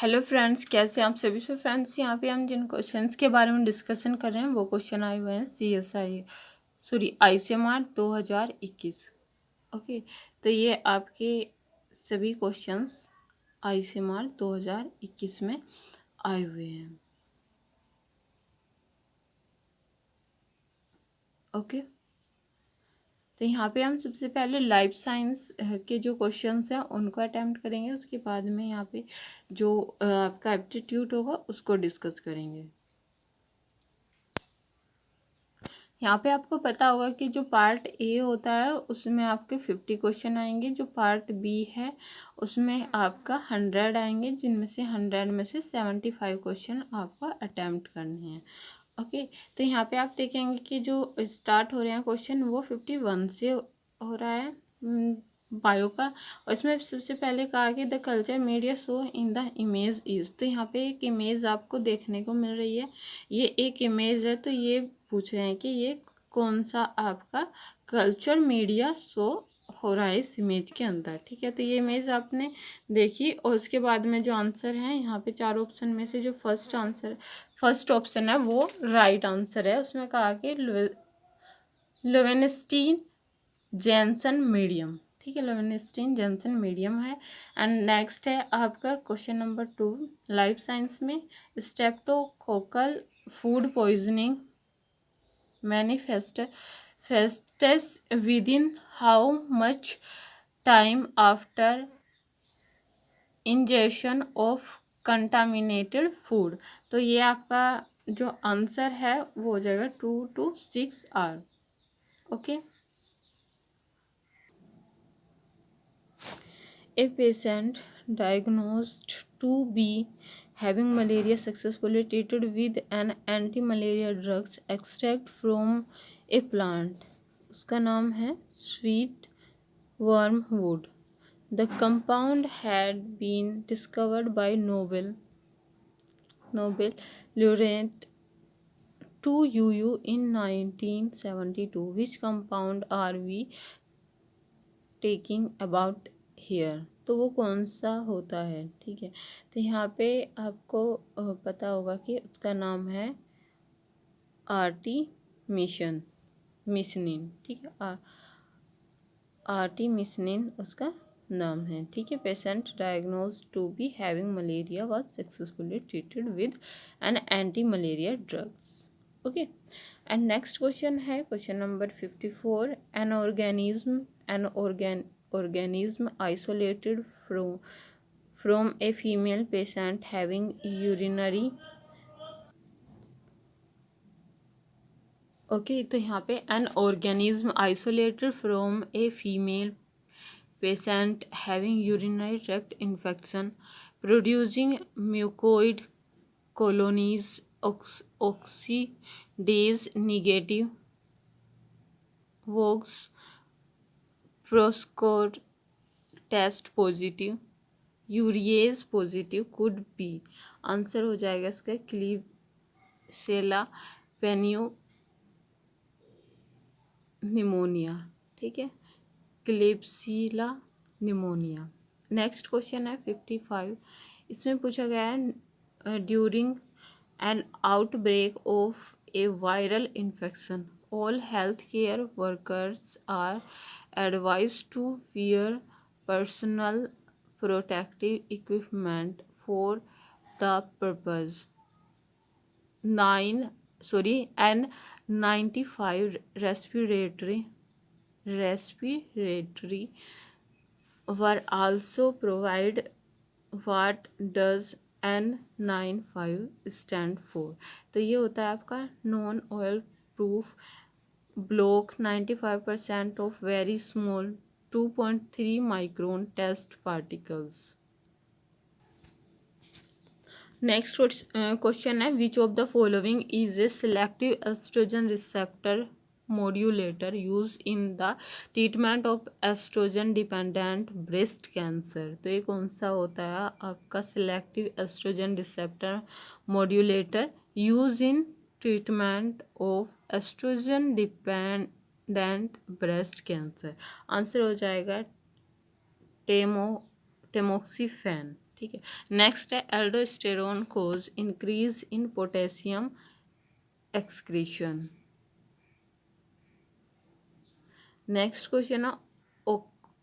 Hello friends, कैसे हैं आप सभी। फ्रेंड्स, यहाँ पे हम जिन क्वेश्चंस के बारे में डिस्कशन कर रहे हैं वो क्वेश्चन आए हुए हैं ICMR 2021। ओके, तो ये आपके सभी क्वेश्चंस ICMR 2021 में आए हुए हैं। ओके, तो यहाँ पे हम सबसे पहले लाइफ साइंस के जो क्वेश्चंस हैं उनको अटेम्प्ट करेंगे। उसके बाद में यहाँ पे जो आपका एप्टीट्यूड होगा उसको डिस्कस करेंगे। यहाँ पे आपको पता होगा कि जो पार्ट ए होता है उसमें आपके 50 क्वेश्चन आएंगे, जो पार्ट बी है उसमें आपका 100 आएंगे, जिनमें से 100 में से 75 क्वेश्चन आपको अटैम्प्ट करने हैं। ओके, तो यहाँ पे आप देखेंगे कि जो स्टार्ट हो रहे हैं क्वेश्चन वो 51 से हो रहा है बायो का। और इसमें सबसे पहले कहा कि the culture media show in the image is, तो यहाँ पे एक इमेज आपको देखने को मिल रही है। ये एक इमेज है, तो ये पूछ रहे हैं कि ये कौन सा आपका कल्चर मीडिया शो हो रहा है इस इमेज के अंदर। ठीक है, तो ये इमेज आपने देखी और उसके बाद में जो आंसर है यहाँ पे 4 ऑप्शन में से जो फर्स्ट ऑप्शन है वो राइट आंसर है। उसमें कहा कि लोवेनस्टीन जेनसन मीडियम। ठीक है, लोवेनस्टीन जेनसन मीडियम है। एंड नेक्स्ट है आपका क्वेश्चन नंबर 2 लाइफ साइंस में streptococcal food poisoning manifests within how much time after ingestion of contaminated food। तो ये आपका जो आंसर है वो हो जाएगा 2 to 6 hour. Okay, a patient diagnosed to be having malaria successfully treated with an anti-malaria drugs extract from a plant। उसका नाम है sweet wormwood। The compound had been discovered by Nobel laureate 2UU in 1972। Which compound are we taking about here? तो वो कौन सा होता है। ठीक है, तो यहाँ पे आपको पता होगा कि उसका नाम है आर्टिमिसनिन। ठीक है, आर्टिमिसनिन उसका नाम है। ठीक है, patient diagnose to be having malaria was successfully treated with an anti malaria drugs. Okay, and next question है question number 54 an organism isolated from a female patient having urinary। Okay, तो यहाँ पे an organism isolated from a female patient having urinary tract infection producing mucoid colonies oxidase negative vox proscod test positive urease positive could be। Answer हो जाएगा इसका क्लीबसेला पेन्यूनिमोनिया। ठीक है, क्लिप्सिला pneumonia. Next question है 55। इसमें पूछा गया है during an outbreak of a viral infection all health care workers are advise to wear personal protective equipment for the purpose N95 respiratory were also provided। What does N95 stand for? तो ये होता है आपका non oil proof block 95% of very small 2.3 micron test particles। Next question है which of the following is a selective oestrogen receptor modulator use in the treatment of oestrogen dependent breast cancer. तो ये कौन सा होता है आपका selective oestrogen receptor modulator use in treatment of oestrogen dependent breast cancer. Answer हो जाएगा tamoxifen. ठीक है। नेक्स्ट है aldosterone cause increase in potassium excretion. Next question है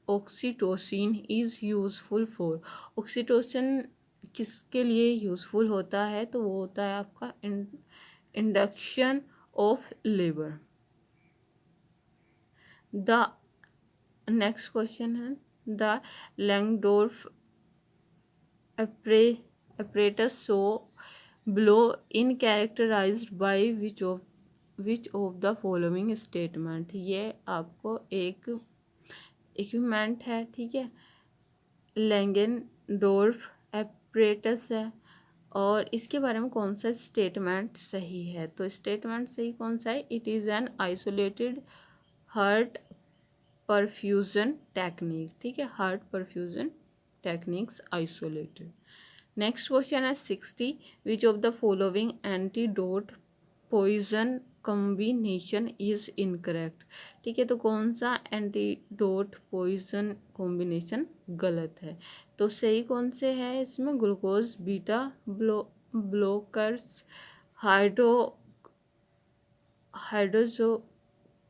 oxytocin is useful for. Oxytocin किसके लिए यूजफुल होता है, तो वो होता है आपका induction of labour. The next question है the लैंगडोर्फ apparatus so below in characterized by which of the following statement। ये आपको एक इक्विपमेंट है, ठीक है, लैंगेनडोर्फ apparatus है, और इसके बारे में कौन सा स्टेटमेंट सही है, तो स्टेटमेंट सही कौन सा है, it is an isolated heart perfusion technique, ठीक है, heart perfusion techniques isolated. Next question है 60 which of the following antidote poison combination is incorrect. ठीक है, तो कौन सा एंटीडोट पॉइजन कॉम्बिनेशन गलत है, तो सही कौन से है इसमें, ग्लूकोज बीटा ब्लोकर्स, हाइड्रोजो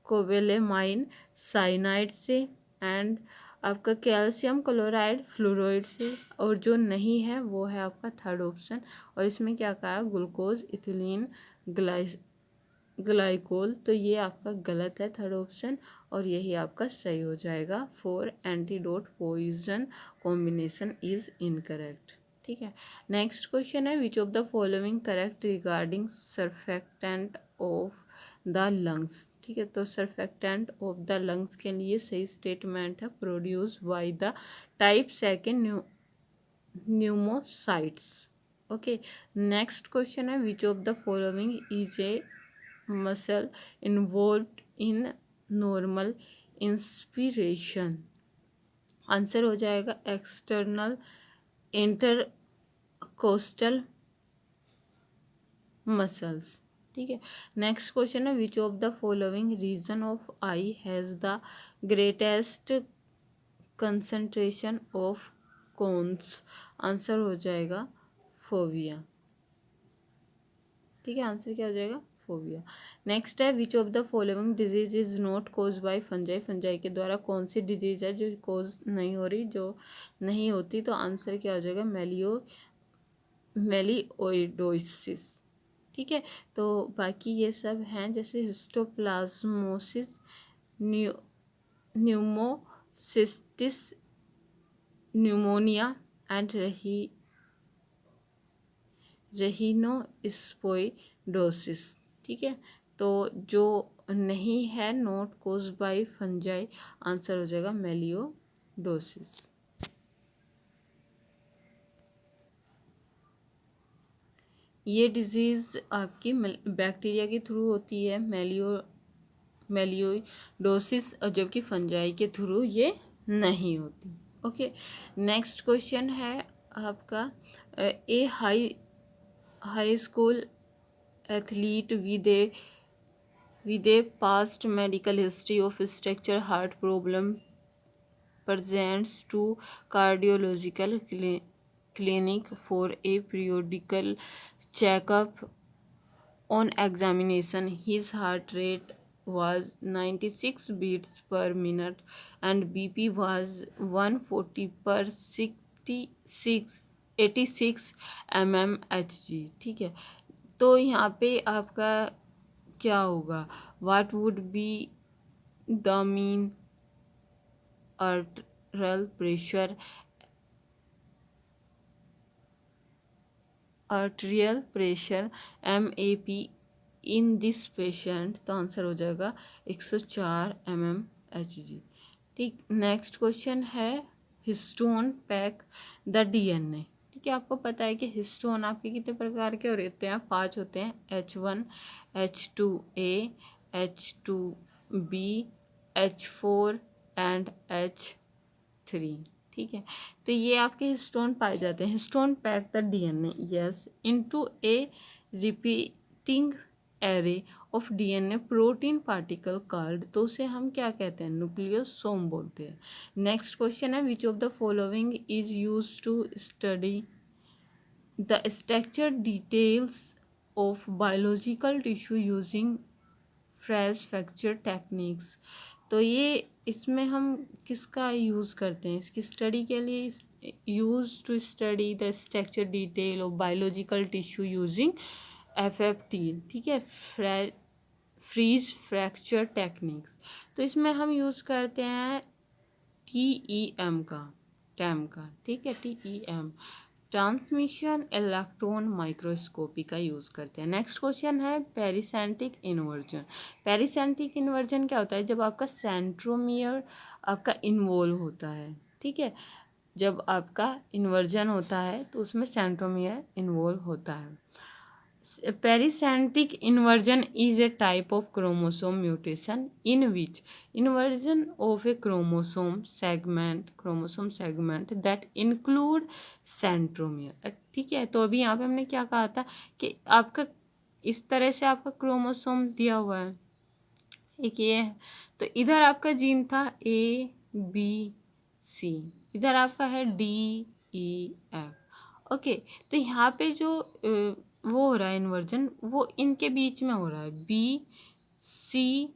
कोवेलेमाइन साइनाइड से, एंड आपका कैल्शियम क्लोराइड फ्लोराइड से, और जो नहीं है वो है आपका थर्ड ऑप्शन, और इसमें क्या कहा है, ग्लूकोज इथिलीन ग्लाइकोल, तो ये आपका गलत है थर्ड ऑप्शन, और यही आपका सही हो जाएगा, four antidote poison combination is incorrect. ठीक है, नेक्स्ट क्वेश्चन है which of the following correct regarding surfactant of the lungs. ठीक है, तो सर्फेक्टेंट ऑफ द लंग्स के लिए सही स्टेटमेंट है produce by the type second pneumocytes. Okay, next question है which of the following is a muscle involved in normal inspiration. Answer हो जाएगा एक्सटर्नल इंटरकोस्टल मसल्स। ठीक है, नेक्स्ट क्वेश्चन है which of the following region of eye has the greatest concentration of cones. Answer हो जाएगा phobia. ठीक है, answer क्या हो जाएगा, फोबिया। नेक्स्ट है which of the following disease is not cause by fungi. Fungi के द्वारा कौन सी डिजीज है जो कोज नहीं हो रही, जो नहीं होती, तो आंसर क्या हो जाएगा, मेलिओइडोसिस। ठीक है, तो बाकी ये सब हैं जैसे histoplasmosis, pneumocystis, pneumonia and rhinosporidiosis. ठीक है, तो जो नहीं है not cause by fungi, answer हो जाएगा मेलिओडोसिस। ये डिजीज़ आपकी बैक्टीरिया के थ्रू होती है, मेलिओडोसिस, और जबकि फंजाई के थ्रू ये नहीं होती। ओके, नेक्स्ट क्वेश्चन है आपका a high school athlete with a past medical history of structural heart problem presents to cardiological clinic for a periodical checkup. On examination, his heart rate was 96 beats per minute and BP was 140 per 86 mmHg। ठीक है, तो यहाँ पे आपका क्या होगा, what would be the mean arterial pressure MAP in this patient, तो answer हो जाएगा 104 mmHg। ठीक, नेक्स्ट क्वेश्चन है हिस्टोन पैक द DNA। ठीक है, आपको पता है कि हिस्टोन आपके कितने प्रकार के होते हैं, 5 होते हैं, H1, H2A, H2B, H4 and H3। ठीक है, तो ये आपके हिस्टोन पाए जाते हैं। Histone pack the DNA yes into A repeating array of DNA protein particle called, तो उसे हम क्या कहते हैं, न्यूक्लियोसोम बोलते हैं। नेक्स्ट क्वेश्चन है which of the following is use to study the structure details of biological tissue using fresh fracture techniques. तो ये इसमें हम किसका यूज़ करते हैं, इसकी स्टडी के लिए, use to study the structure detail of biological tissue using FFT, ठीक है, फ्रीज फ्रैक्चर टेक्निक्स। तो इसमें हम यूज़ करते हैं TEM का, टैम का, ठीक है, TEM, ट्रांसमिशन इलेक्ट्रॉन माइक्रोस्कोपी का यूज़ करते हैं। नेक्स्ट क्वेश्चन है पेरिसेंटिक इन्वर्जन। पेरिसेंटिक इन्वर्जन क्या होता है, जब आपका सेंट्रोमियर आपका इन्वॉल्व होता है, ठीक है, जब आपका इन्वर्जन होता है तो उसमें सेंट्रोमियर इन्वॉल्व होता है। Pericentric inversion is a type of chromosome mutation in which inversion of a chromosome segment that include centromere, ठीक है। तो अभी यहाँ पे हमने क्या कहा था कि आपका इस तरह से आपका क्रोमोसोम दिया हुआ है, एक ये है, तो इधर आपका जीन था ABC, इधर आपका है DEF, ओके। तो यहाँ पे जो वो हो रहा है इन्वर्जन, वो इनके बीच में हो रहा है, BC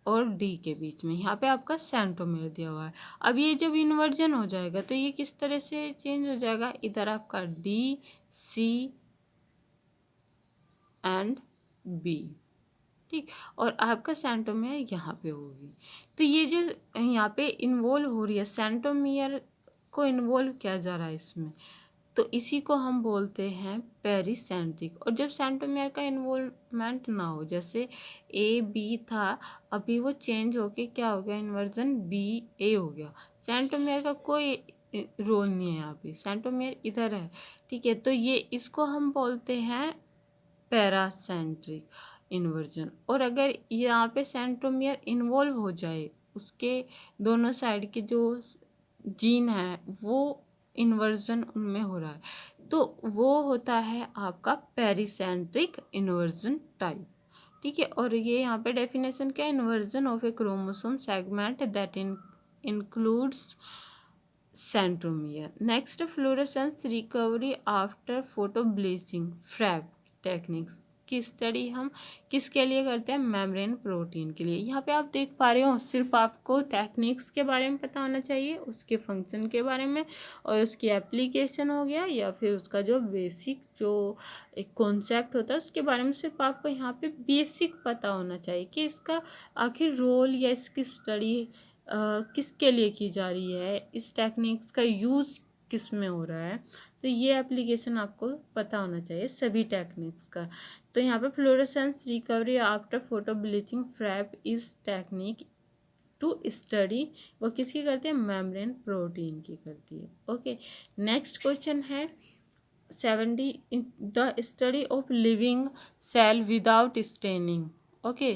और D के बीच में, यहाँ पे आपका सेंट्रोमियर दिया हुआ है। अब ये जब इन्वर्जन हो जाएगा तो ये किस तरह से चेंज हो जाएगा, इधर आपका DC एंड B, ठीक, और आपका सेंट्रोमियर यहाँ पे होगी। तो ये जो यहाँ पे इन्वॉल्व हो रही है, सेंट्रोमियर को इन्वॉल्व किया जा रहा है इसमें, तो इसी को हम बोलते हैं पेरिसेंट्रिक। और जब सेंट्रोमियर का इन्वॉल्वमेंट ना हो, जैसे AB था, अभी वो चेंज होके क्या हो गया, इन्वर्जन BA हो गया, सेंट्रोमियर का कोई रोल नहीं है यहाँ पे, सेंट्रोमियर इधर है, ठीक है, तो ये इसको हम बोलते हैं पैरासेंट्रिक इन्वर्जन। और अगर यहाँ पे सेंट्रोमियर इन्वॉल्व हो जाए, उसके दोनों साइड के जो जीन है वो इन्वर्जन उनमें हो रहा है, तो वो होता है आपका पेरिसेंट्रिक इन्वर्जन टाइप, ठीक है। और ये यहाँ पे डेफिनेशन क्या है, inversion of a chromosome segment that includes centromere. Next, fluorescence recovery after photo bleaching FRAP techniques की स्टडी हम किसके लिए करते हैं, मेम्ब्रेन प्रोटीन के लिए। यहाँ पे आप देख पा रहे हो, सिर्फ आपको टेक्निक्स के बारे में पता होना चाहिए, उसके फंक्शन के बारे में और उसकी एप्लीकेशन हो गया, या फिर उसका जो बेसिक जो एक कॉन्सेप्ट होता है उसके बारे में सिर्फ आपको यहाँ पे बेसिक पता होना चाहिए कि इसका आखिर रोल या इसकी स्टडी किसके लिए की जा रही है, इस टेक्निक्स का यूज़ किस में हो रहा है। तो ये एप्लीकेशन आपको पता होना चाहिए सभी टेक्निक्स का। तो यहाँ पे fluorescence recovery after photo bleaching FRAP इस टेक्निक टू स्टडी, वो किसकी करती है, मेम्ब्रेन प्रोटीन की करती है, ओके। नेक्स्ट क्वेश्चन है 70, the study of living cell without staining, okay,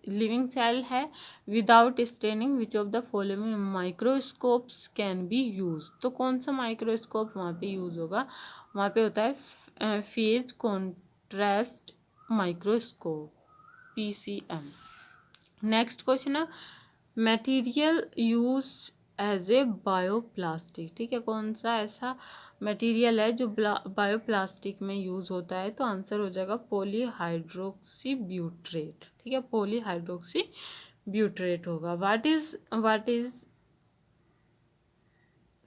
living cell है without staining, which of the following microscopes can be use. तो कौन सा माइक्रोस्कोप वहाँ पे यूज होगा, वहाँ पे होता है phase contrast microscope, PCM। Next question है material use as a bioplastic, ठीक है, कौन सा ऐसा मटेरियल है जो बायोप्लास्टिक में यूज़ होता है, तो आंसर हो जाएगा पॉलीहाइड्रोक्सी ब्यूट्रेट, ठीक है, पॉलीहाइड्रोक्सी ब्यूट्रेट होगा। What is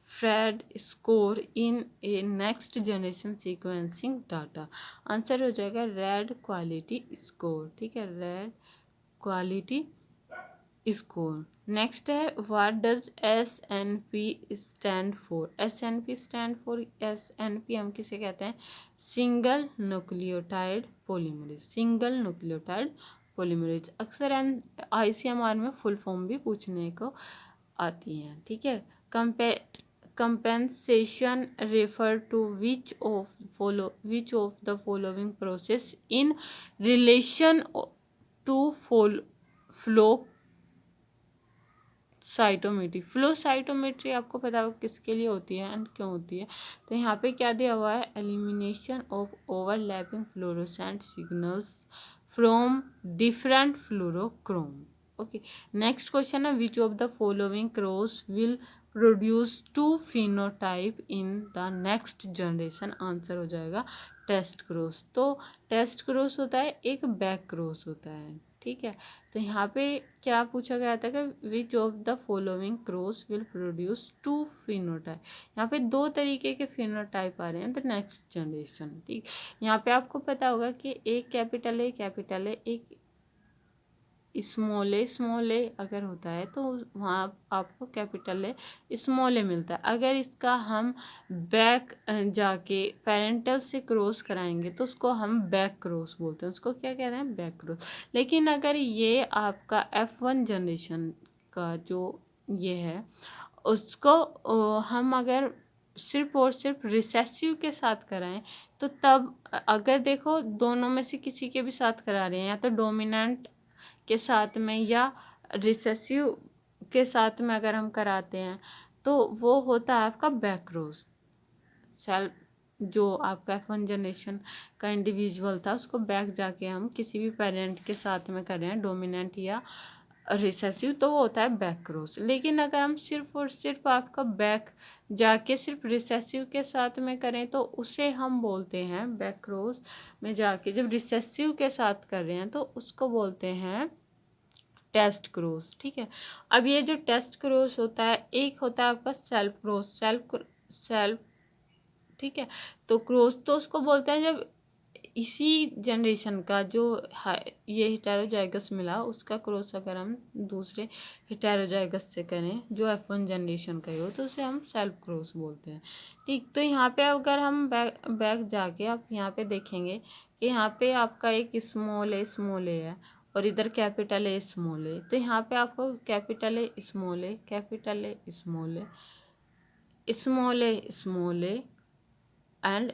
Phred score in a next generation sequencing data, answer हो जाएगा रेड क्वालिटी स्कोर, ठीक है, रेड क्वालिटी स्कोर। नेक्स्ट है what does SNP stand for, SNP stand for, SNP हम किसे कहते हैं, single nucleotide polymerase, single nucleotide polymerase. अक्सर ICMR में फुल फॉर्म भी पूछने को आती हैं, ठीक है। Compensation refer to which of the following process in relation to flow cytometry आपको पता होगा किसके लिए होती है एंड क्यों होती है। तो यहाँ पे क्या दिया हुआ है, elimination of overlapping fluorescent signals from different fluorochrome. Okay, next question है which of the following cross will produce two phenotype in the next generation. Answer हो जाएगा टेस्ट क्रॉस। तो टेस्ट क्रॉस होता है एक बैक क्रॉस होता है, ठीक है। तो यहाँ पे क्या पूछा गया था कि which of the following cross will produce two phenotype. यहाँ पे दो तरीके के फिनोटाइप आ रहे हैं द नेक्स्ट जनरेशन, ठीक। यहाँ पे आपको पता होगा कि एक कैपिटल है एक स्मॉल ए अगर होता है तो वहाँ आपको कैपिटल ए स्मॉल ए मिलता है। अगर इसका हम बैक जाके पेरेंटल से क्रॉस कराएंगे तो उसको हम बैक क्रॉस बोलते हैं, उसको क्या कहते हैं, बैक क्रॉस। लेकिन अगर ये आपका F1 जनरेशन का जो ये है उसको हम अगर सिर्फ और सिर्फ रिसेसिव के साथ कराएं तो तब अगर देखो दोनों में से किसी के भी साथ करा रहे हैं या तो डोमिनेंट के साथ में या रिसेसिव के साथ में अगर हम कराते हैं तो वो होता है आपका बैक क्रॉस। सेल्फ जो आपका F1 जनरेशन का इंडिविजुअल था उसको बैक जाके हम किसी भी पेरेंट के साथ में कर रहे हैं डोमिनेंट या रिसेसिव तो वो होता है बैक क्रॉस। लेकिन अगर हम सिर्फ और सिर्फ आपका बैक जाके सिर्फ रिसेसिव के साथ में करें तो उसे हम बोलते हैं बैक क्रॉस में जाके जब रिसेसिव के साथ कर रहे हैं तो उसको बोलते हैं टेस्ट क्रॉस, ठीक है। अब ये जो टेस्ट क्रॉस होता है एक होता है आपका सेल्फ क्रॉस, सेल्फ ठीक है। तो क्रॉस तो उसको बोलते हैं जब इसी जनरेशन का जो ये हेटेरोजाइगस मिला उसका क्रॉस अगर हम दूसरे हेटेरोजाइगस से करें जो F1 जनरेशन का ही हो तो उसे हम सेल्फ क्रॉस बोलते हैं, ठीक। तो यहाँ पे अगर हम बैक जाके आप यहाँ पे देखेंगे कि यहाँ पे आपका एक स्मॉल ए है और इधर कैपिटल ए स्मॉल ए। तो यहाँ पे आपको capital A small A capital A small A small A small A and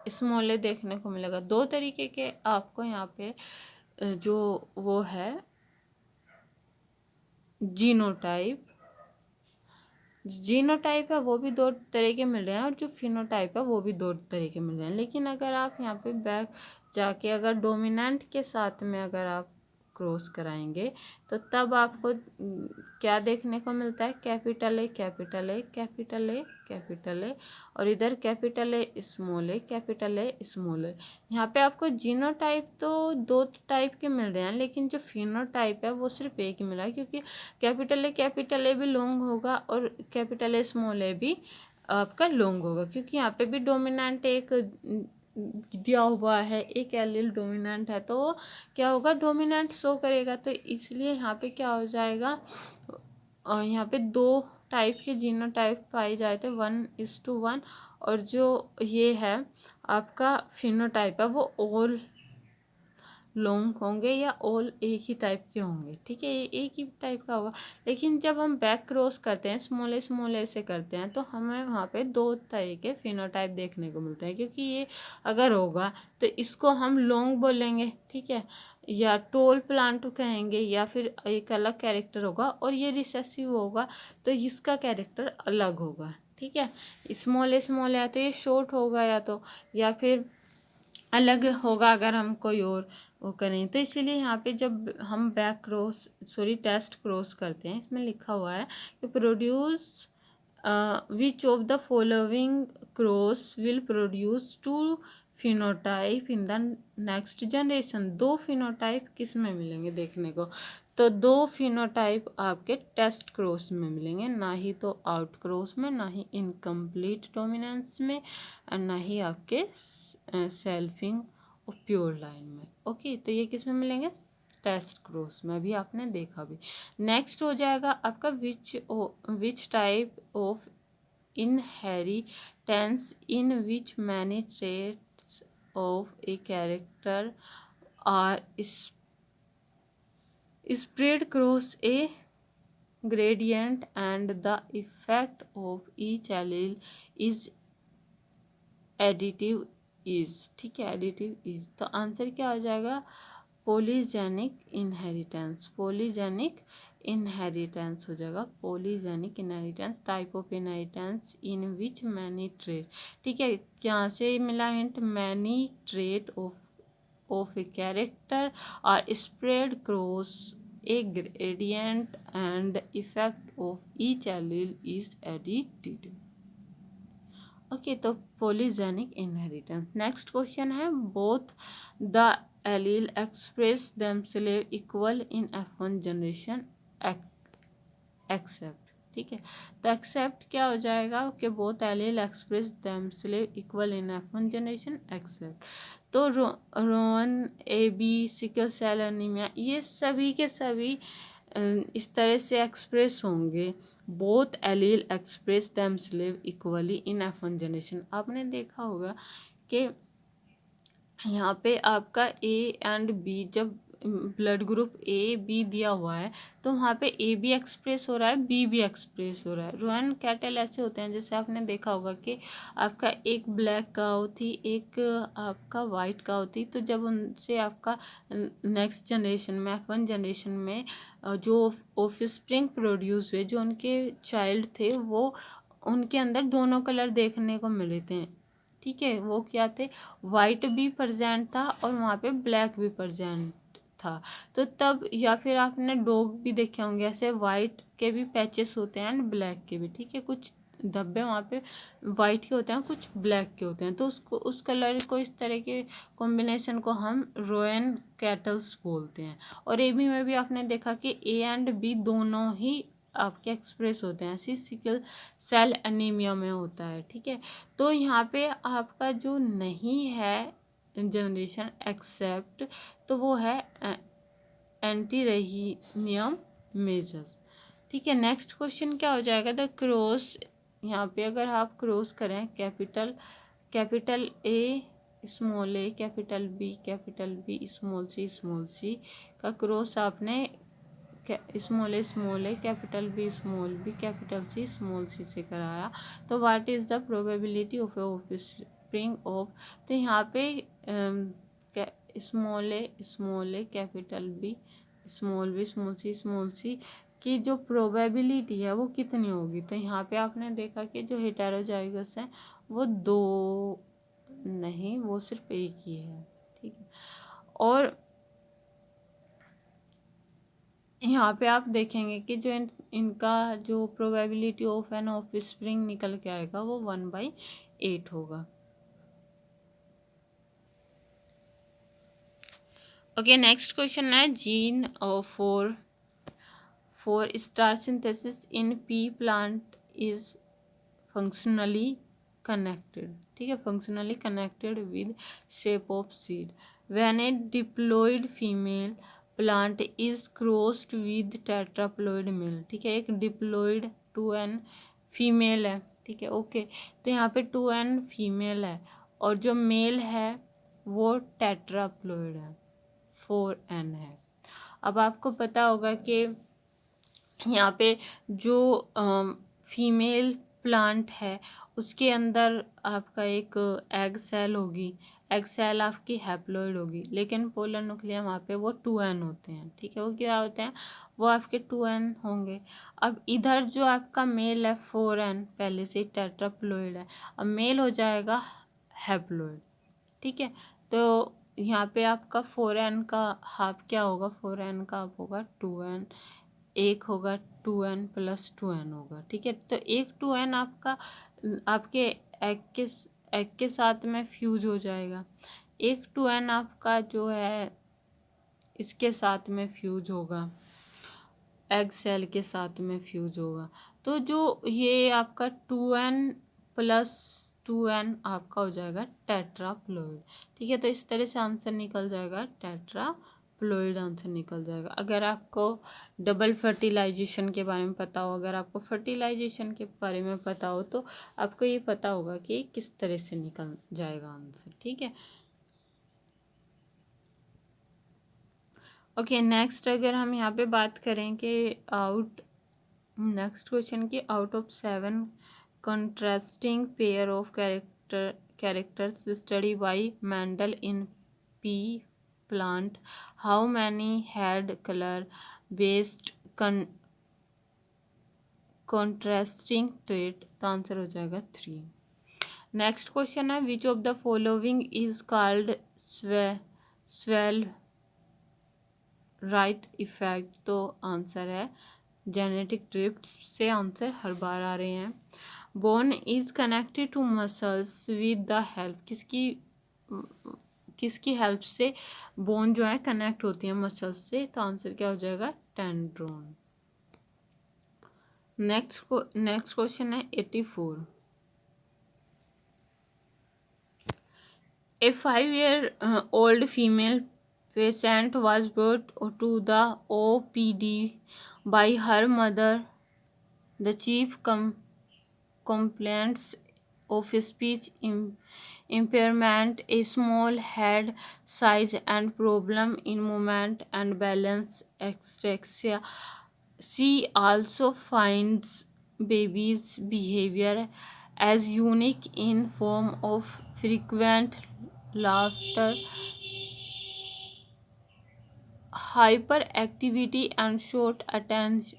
small A देखने को मिलेगा। दो तरीके के आपको यहाँ पे जो वो है जीनोटाइप है वो भी दो तरह के मिल रहे हैं और जो फिनोटाइप है वो भी दो तरह के मिल रहे हैं। लेकिन अगर आप यहाँ पे बैक जाके अगर डोमिनेंट के साथ में अगर आप क्रॉस कराएंगे तो तब आपको क्या देखने को मिलता है, capital A capital A capital A capital ए और इधर कैपिटल ए स्मॉल ए। यहाँ पे आपको जीनोटाइप तो दो टाइप के मिल रहे हैं लेकिन जो फिनोटाइप है वो सिर्फ एक ही मिला है क्योंकि कैपिटल ए भी लॉन्ग होगा और कैपिटल ए स्मॉल ए भी आपका लॉन्ग होगा क्योंकि यहाँ पे भी डोमिनेंट एक दिया हुआ है, एक एलील डोमिनेंट है तो क्या होगा, डोमिनेंट शो करेगा। तो इसलिए यहाँ पे क्या हो जाएगा, यहाँ पे दो टाइप के जीनोटाइप पाए जाए थे 1:1 और जो ये है आपका फिनोटाइप है वो ऑल लॉन्ग होंगे या ऑल एक ही टाइप के होंगे, ठीक है, ये एक ही टाइप का होगा। लेकिन जब हम बैक क्रॉस करते हैं स्मॉल ए से करते हैं तो हमें वहाँ पे दो तरह के फिनोटाइप देखने को मिलते हैं क्योंकि ये अगर होगा तो इसको हम लॉन्ग बोलेंगे, ठीक है, या टोल प्लांट कहेंगे या फिर एक अलग कैरेक्टर होगा और ये रिसेसिव होगा तो इसका कैरेक्टर अलग होगा, ठीक है। स्मॉल ए तो ये शॉर्ट होगा या फिर अलग होगा अगर हम कोई और वो करें। तो इसीलिए यहाँ पे जब हम टेस्ट क्रॉस करते हैं इसमें लिखा हुआ है कि produce which of the following cross will produce two phenotype in the next generation. दो फिनोटाइप किस में मिलेंगे देखने को, तो दो फिनोटाइप आपके टेस्ट क्रॉस में मिलेंगे, ना ही तो आउट क्रॉस में, ना ही इनकम्प्लीट डोमिनेंस में और ना ही आपके सेल्फिंग और प्योर लाइन में। ओके, तो ये किस में मिलेंगे, टेस्ट क्रॉस में, अभी आपने देखा भी। नेक्स्ट हो जाएगा आपका which type of inheritance in which many traits of a character are spread across a gradient and the effect of each allele is additive is, ठीक है, एडिटिव इज। तो आंसर क्या हो जाएगा, पॉलीजेनिक इनहेरिटेंस हो जाएगा, polygenic inheritance, type of inheritance in which many trait, ठीक है, यहाँ से मिला hint, many trait of of a character are spread across a gradient and effect of each allele is additive. Okay तो polygenic inheritance. Next question है both the allele express themselves equal in F1 generation except. ठीक है, तो except क्या हो जाएगा कि both allele express themselves equal in F1 generation except. तो roan AB sickle cell anaemia ये सभी के सभी इस तरह से एक्सप्रेस होंगे, both allele express themselves equally in F1 generation. आपने देखा होगा कि यहाँ पे आपका A एंड B जब ब्लड ग्रुप A B दिया हुआ है तो वहाँ पे A भी एक्सप्रेस हो रहा है, B भी एक्सप्रेस हो रहा है। रोहन कैटल ऐसे होते हैं जैसे आपने देखा होगा कि आपका एक ब्लैक काऊ थी, एक आपका वाइट काऊ थी, तो जब उनसे आपका नेक्स्ट जनरेशन में F1 जनरेशन में जो ऑफस्प्रिंग प्रोड्यूस हुए, जो उनके चाइल्ड थे, वो उनके अंदर दोनों कलर देखने को मिले थे। ठीक है, वो क्या थे, वाइट भी प्रेजेंट था और वहाँ पे ब्लैक भी प्रेजेंट था। तो तब या फिर आपने डॉग भी देखे होंगे, ऐसे वाइट के भी पैचेस होते हैं एंड ब्लैक के भी। ठीक है, कुछ धब्बे वहाँ पे वाइट के होते हैं, कुछ ब्लैक के होते हैं, तो उसको उस कलर को इस तरह के कॉम्बिनेशन को हम रोयन कैटल्स बोलते हैं। और ए बी में भी आपने देखा कि ए एंड बी दोनों ही आपके एक्सप्रेस होते हैं, ऐसी सिकल सेल एनीमिया में होता है। ठीक है, तो यहाँ पे आपका जो नहीं है जनरेशन एक्सेप्ट, तो वो है एंटीरेनियम मेजर्स। ठीक है, नेक्स्ट क्वेश्चन क्या हो जाएगा, द क्रॉस। यहाँ पे अगर आप क्रॉस करें capital A small A, capital B small C का क्रॉस आपने small A capital B capital C small C से कराया, तो what is the probability of offspring of. तो यहाँ पे small A capital B small C की जो प्रोबेबिलिटी है वो कितनी होगी। तो यहाँ पे आपने देखा कि जो हेटेरोजाइगस है वो दो नहीं, वो सिर्फ एक ही है। ठीक है, और यहाँ पे आप देखेंगे कि जो इनका जो प्रोबेबिलिटी ऑफ एन ऑफस्प्रिंग निकल के आएगा वो 1/8 होगा। ओके, नेक्स्ट क्वेश्चन है gene for starch synthesis in pea plant is functionally connected. ठीक है, functionally connected with shape of seed when a diploid female plant is crossed with tetraploid male. ठीक है, एक डिप्लॉयड 2n फीमेल है। ठीक है, okay, तो यहाँ पे 2n फीमेल है और जो मेल है वो टेट्राप्लॉयड है, 4n है। अब आपको पता होगा कि यहाँ पे जो फीमेल प्लांट है उसके अंदर आपका एक एग सेल होगी, एग सेल आपकी हैप्लॉइड होगी, लेकिन पोलर न्यूक्लियस वहाँ पे वो 2n होते हैं। ठीक है, वो क्या होते हैं, वो आपके 2n होंगे। अब इधर जो आपका मेल है 4n पहले से टेट्राप्लॉइड है, अब मेल हो जाएगा हैप्लॉइड। ठीक है, तो यहाँ पे आपका 4n का हाफ क्या होगा, 4n का हाफ होगा 2n, एक होगा 2n + 2n होगा। ठीक है, तो एक 2n आपका आपके एग के साथ में फ्यूज हो जाएगा, एक 2n आपका जो है इसके साथ में फ्यूज होगा, एग सेल के साथ में फ्यूज होगा। तो जो ये आपका 2n + 2n आपका हो जाएगा टेट्राप्लॉइड। ठीक है, तो इस तरह से आंसर निकल जाएगा, टेट्राप्लॉइड आंसर निकल जाएगा। अगर आपको डबल फर्टिलाइजेशन के बारे में पता हो, अगर आपको फर्टिलाइजेशन के बारे में पता हो, तो आपको ये पता होगा कि किस तरह से निकल जाएगा आंसर। ठीक है, ओके, नेक्स्ट अगर हम यहाँ पे बात करें कि नेक्स्ट क्वेश्चन की out of 7 contrasting pair of characters studied by Mendel in pea plant, how many had color based contrasting trait। तो आंसर हो जाएगा 3। नेक्स्ट क्वेश्चन है which of the following is called Sewall Wright effect, तो answer है genetic drift से answer हर बार आ रहे हैं। Bone is connected to muscles with the help, किसकी हेल्प से बोन जो है कनेक्ट होती है मसल्स से, तो आंसर क्या हो जाएगा टेंड्रोन। नेक्स्ट क्वेश्चन है 84। A 5-year old female patient was brought to the OPD by her mother. The chief complaints of speech impairment, a small head size, and problem in movement and balance anorexia. She also finds baby's behavior as unique in form of frequent laughter, hyperactivity, and short attention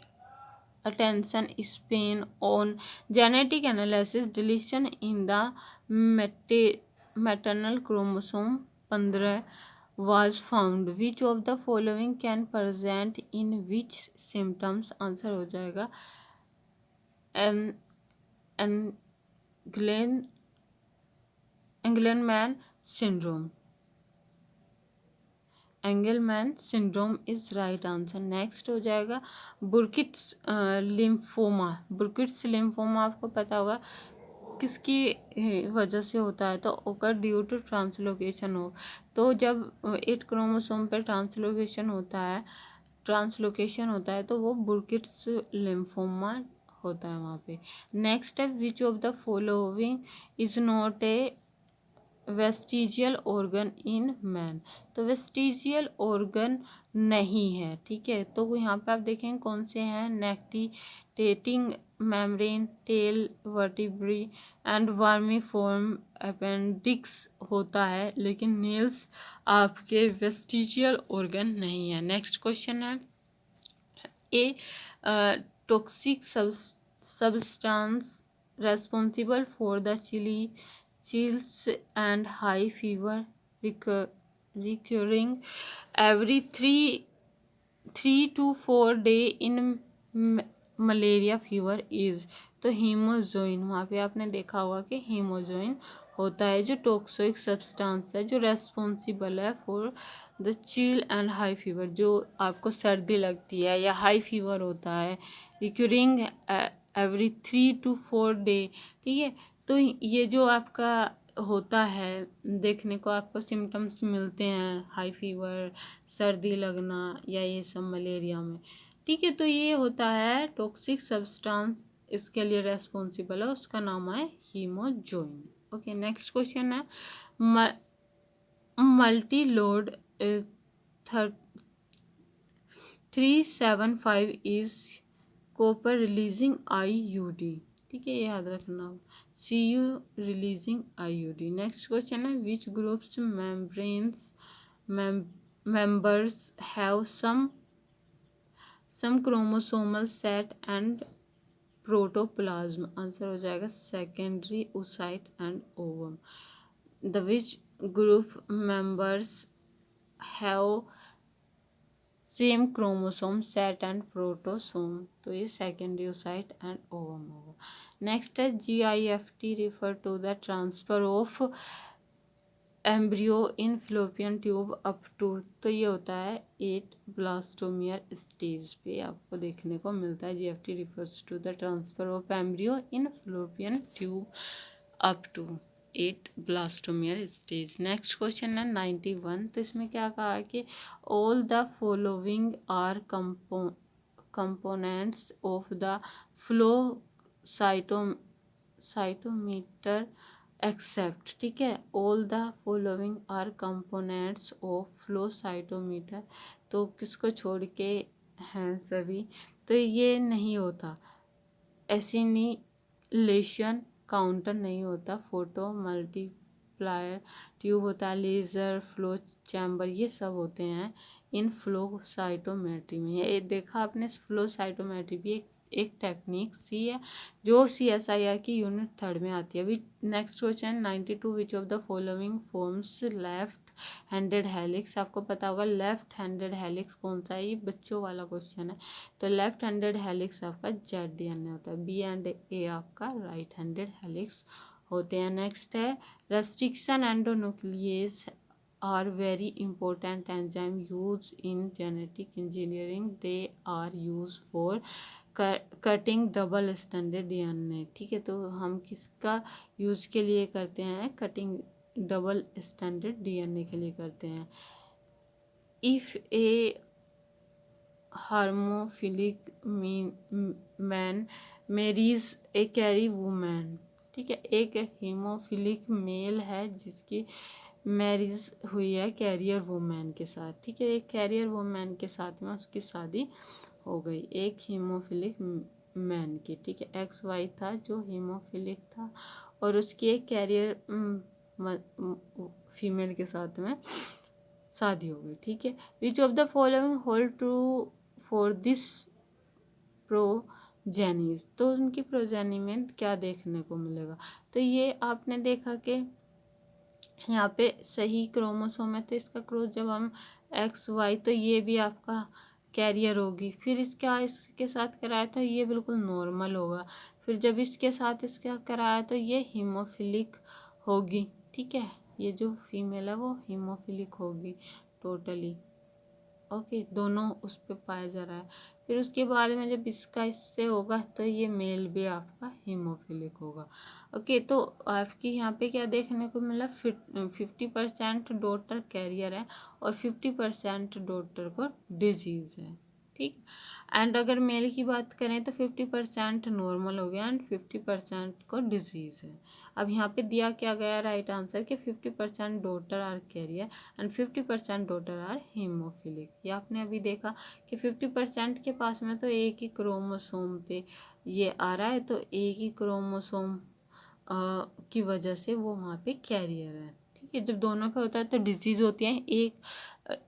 span. On genetic analysis, deletion in the maternal chromosome 15 was found. Which of the following can present in which symptoms? Answer हो जाएगा Engelmann syndrome. Engelmann syndrome is right answer. Next हो जाएगा बुर्किट्स lymphoma. बुर्किट्स lymphoma आपको पता होगा किसकी वजह से होता है, तो ओकर ड्यू टू ट्रांसलोकेशन हो। तो जब 8 क्रोमोसोम पे ट्रांसलोकेशन होता है तो वो बुर्किट्स लिम्फोमा होता है वहाँ पे। नेक्स्ट है which of the following is not a vestigial organ in man, तो वेस्टिजियल ऑर्गन नहीं है, ठीक है। तो यहाँ पे आप देखें कौन से हैं, nictitating membrane, tail vertebrae and vermiform appendix होता है, लेकिन नेल्स आपके वेस्टिजियल ऑर्गन नहीं है। नेक्स्ट क्वेश्चन है a toxic substance responsible for the chills and high fever recurring every 3 to 4 days in malaria fever is, तो हीमोजोइन, वहाँ पे आपने देखा होगा कि हीमोजोइन होता है जो टॉक्सिक सब्सटेंस है जो रेस्पॉन्सिबल है for the chill and high fever, जो आपको सर्दी लगती है या हाई फीवर होता है, रिक्यूरिंग एवरी 3 to 4 day, ठीक है। तो ये जो आपका होता है, देखने को आपको सिम्टम्स मिलते हैं हाई फीवर, सर्दी लगना या ये सब मलेरिया में, ठीक है। तो ये होता है टॉक्सिक सब्सटेंस, इसके लिए रेस्पॉन्सिबल है, उसका नाम है हीमोजोइन। ओके, नेक्स्ट क्वेश्चन है multi load 375 is copper releasing IUD, ठीक है, ये याद रखना। CU releasing IUD। Next question है which groups members have some chromosomal set and protoplasm, answer हो जाएगा secondary oocyte and ovum। The which group members have same chromosome set and protosome, तो ये सेकेंडरी oocyte एंड ओवम होगा। नेक्स्ट है GIFT refer to the transfer of embryo in fallopian tube up to, तो ये होता है 8 ब्लास्टोमियर स्टेज पे आपको देखने को मिलता है। GFT refers to the transfer of embryo in fallopian tube up to 8 blastomere stage. Next question है 91, तो इसमें क्या कहा है कि all the following are components of the flow cytometer except, ठीक है, all the following are components of flow cytometer, तो किसको छोड़ के हैं सभी, तो ये नहीं होता, एसिनिलेशन काउंटर नहीं होता, फोटो मल्टीप्लायर ट्यूब होता है, लेज़र फ्लो चैम्बर, ये सब होते हैं इन फ्लो साइटोमेट्री में। ये देखा आपने, फ्लो साइटोमेट्री भी एक टेक्निक सी है जो CSIR की यूनिट 3rd में आती है। Next question 92 which of the following forms left handed helix आपको पता होगा। लेफ्ट हैंडेड हेलिक्स कौन सा है, ये बच्चों वाला क्वेश्चन है। तो लेफ्ट हैंडेड हेलिक्स आपका ZDNA होता है। B&A आपका राइट हैंडेड हेलिक्स होते हैं। नेक्स्ट है restriction endonuclease are very important enzyme used in genetic engineering. They are used for cutting double standard DNA। ठीक है, तो हम किसका यूज़ के लिए करते हैं, कटिंग डबल स्टैंडर्ड DNA के लिए करते हैं। If a haemophilic man marries a carry women, ठीक है, एक हीमोफिलिक मेल है जिसकी मैरिज हुई है कैरियर वुमेन के साथ, ठीक है, एक कैरियर वुमेन के साथ में उसकी शादी हो गई, एक हीमोफिलिक मैन की, ठीक है, XY था जो हीमोफिलिक था और उसकी एक कैरियर फीमेल के साथ में शादी हो गई, ठीक है। Which of the following hold true for this progenies, तो उनकी प्रोजेनी में क्या देखने को मिलेगा, तो ये आपने देखा कि यहाँ पे सही क्रोमोसोम है तो इसका क्रॉस जब हम XY, तो ये भी आपका कैरियर होगी, फिर इसके साथ कराया तो ये बिल्कुल नॉर्मल होगा, फिर जब इसके साथ इसका कराया तो ये हीमोफिलिक होगी, ठीक है, ये जो फीमेल है वो हीमोफिलिक होगी टोटली, ओके, दोनों उस पर पाया जा रहा है। फिर उसके बाद में जब इसका इससे होगा तो ये मेल भी आपका हीमोफिलिक होगा, ओके। तो आपकी यहाँ पे क्या देखने को मिला, 50% डॉटर कैरियर है और 50% डॉटर को डिजीज है, ठीक। एंड अगर मेल की बात करें तो 50% नॉर्मल हो गया एंड 50% को डिजीज है। अब यहाँ पे दिया क्या गया राइट आंसर कि 50% daughter are carrier and 50% daughter are haemophilic. ये आपने अभी देखा कि 50% के पास में तो एक ही क्रोमोसोम पे ये आ रहा है, तो एक ही क्रोमोसोम की वजह से वो वहाँ पे कैरियर है, ठीक है। जब दोनों पे होता है तो डिजीज होती है,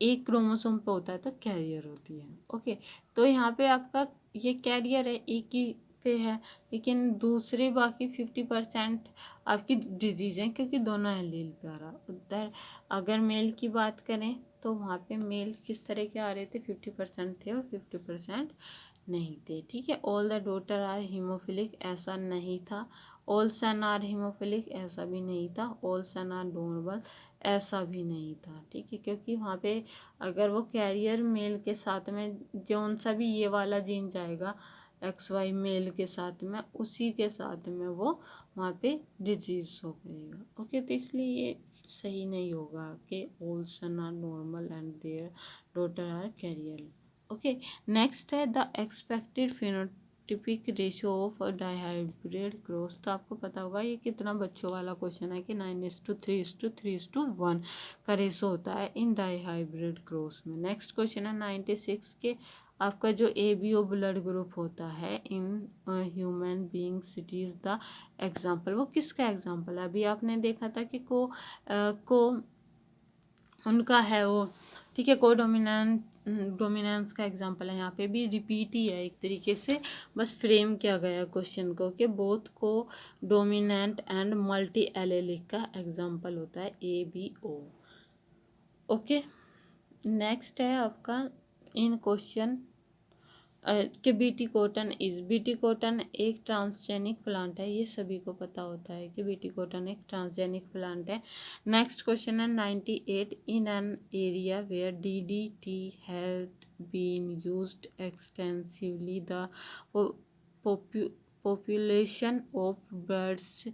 एक क्रोमोसोम पे होता है तो कैरियर होती है, ओके। तो यहाँ पे आपका ये कैरियर है, एक ही पे है, लेकिन दूसरे बाकी 50% आपकी डिजीज है क्योंकि दोनों एलील पे आ रहा। उधर अगर मेल की बात करें तो वहाँ पे मेल किस तरह के आ रहे थे, 50% थे और 50% नहीं थे, ठीक है। All the daughter are haemophilic ऐसा नहीं था, ऑल सन आर हीमोफिलिक ऐसा भी नहीं था, ऑल सन आर नॉर्मल ऐसा भी नहीं था, ठीक है, क्योंकि वहाँ पे अगर वो कैरियर मेल के साथ में जौन सा भी ये वाला जीन जाएगा XY मेल के साथ में, उसी के साथ में वो वहाँ पे डिजीज हो गएगा, ओके। तो इसलिए ये सही नहीं होगा कि all son are normal and their daughter are carrier, okay. Next है the expected phenotypic ratio of dihybrid cross, तो आपको पता होगा ये कितना बच्चों वाला क्वेश्चन है कि 9:3:3:1 का रेशो होता है इन डाइहाइब्रिड क्रॉस में। नेक्स्ट क्वेश्चन है 96 के आपका जो ABO ब्लड ग्रुप होता है in human beings, it is the example, वो किसका एग्जाम्पल है, अभी आपने देखा था कि को उनका है वो, ठीक है, डोमिनेंस का एग्जांपल है, यहाँ पे भी रिपीट ही है एक तरीके से, बस फ्रेम किया गया क्वेश्चन को कि बोथ को डोमिनेंट एंड मल्टी एलेलिक का एग्जांपल होता है ABO, ओके। नेक्स्ट है आपका इन क्वेश्चन कि बीटी कॉटन एक ट्रांसजेनिक प्लांट है, ये सभी को पता होता है कि बीटी कॉटन एक ट्रांसजेनिक प्लांट है। नेक्स्ट क्वेश्चन है 98 in an area where DDT had been used extensively the population of birds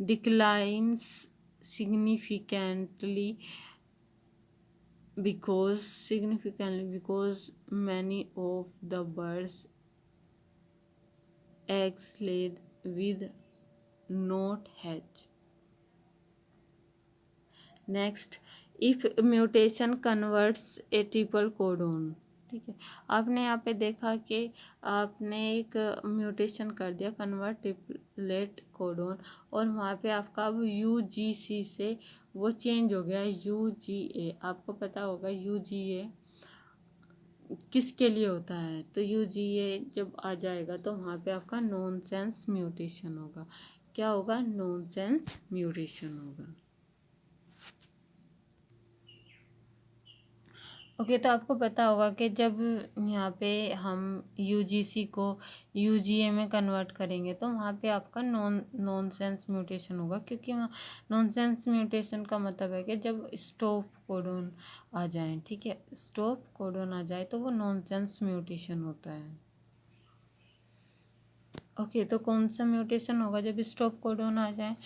declines significantly because many of the birds eggs laid with not hatch. Next, if mutation converts a triple codon, ठीक है, आपने यहाँ पे देखा कि आपने एक mutation कर दिया कन्वर्ट ट्रिपलेट कोडोन और वहाँ पे आपका अब UGC से वो चेंज हो गया UGA। आपको पता होगा UGA किसके लिए होता है, तो UGA जब आ जाएगा तो वहाँ पे आपका नॉनसेंस म्यूटेशन होगा, क्या होगा, नॉनसेंस म्यूटेशन होगा, ओके, तो आपको पता होगा कि जब यहाँ पे हम यूजीसी को यूजीए में कन्वर्ट करेंगे तो वहाँ पे आपका नॉनसेंस म्यूटेशन होगा, क्योंकि वहाँ नॉनसेंस म्यूटेशन का मतलब है कि जब स्टॉप कोडोन आ जाए, ठीक है, स्टॉप कोडोन आ जाए तो वो नॉनसेंस म्यूटेशन होता है। ओके, तो कौन सा म्यूटेशन होगा जब स्टॉप कोडोन आ जाए?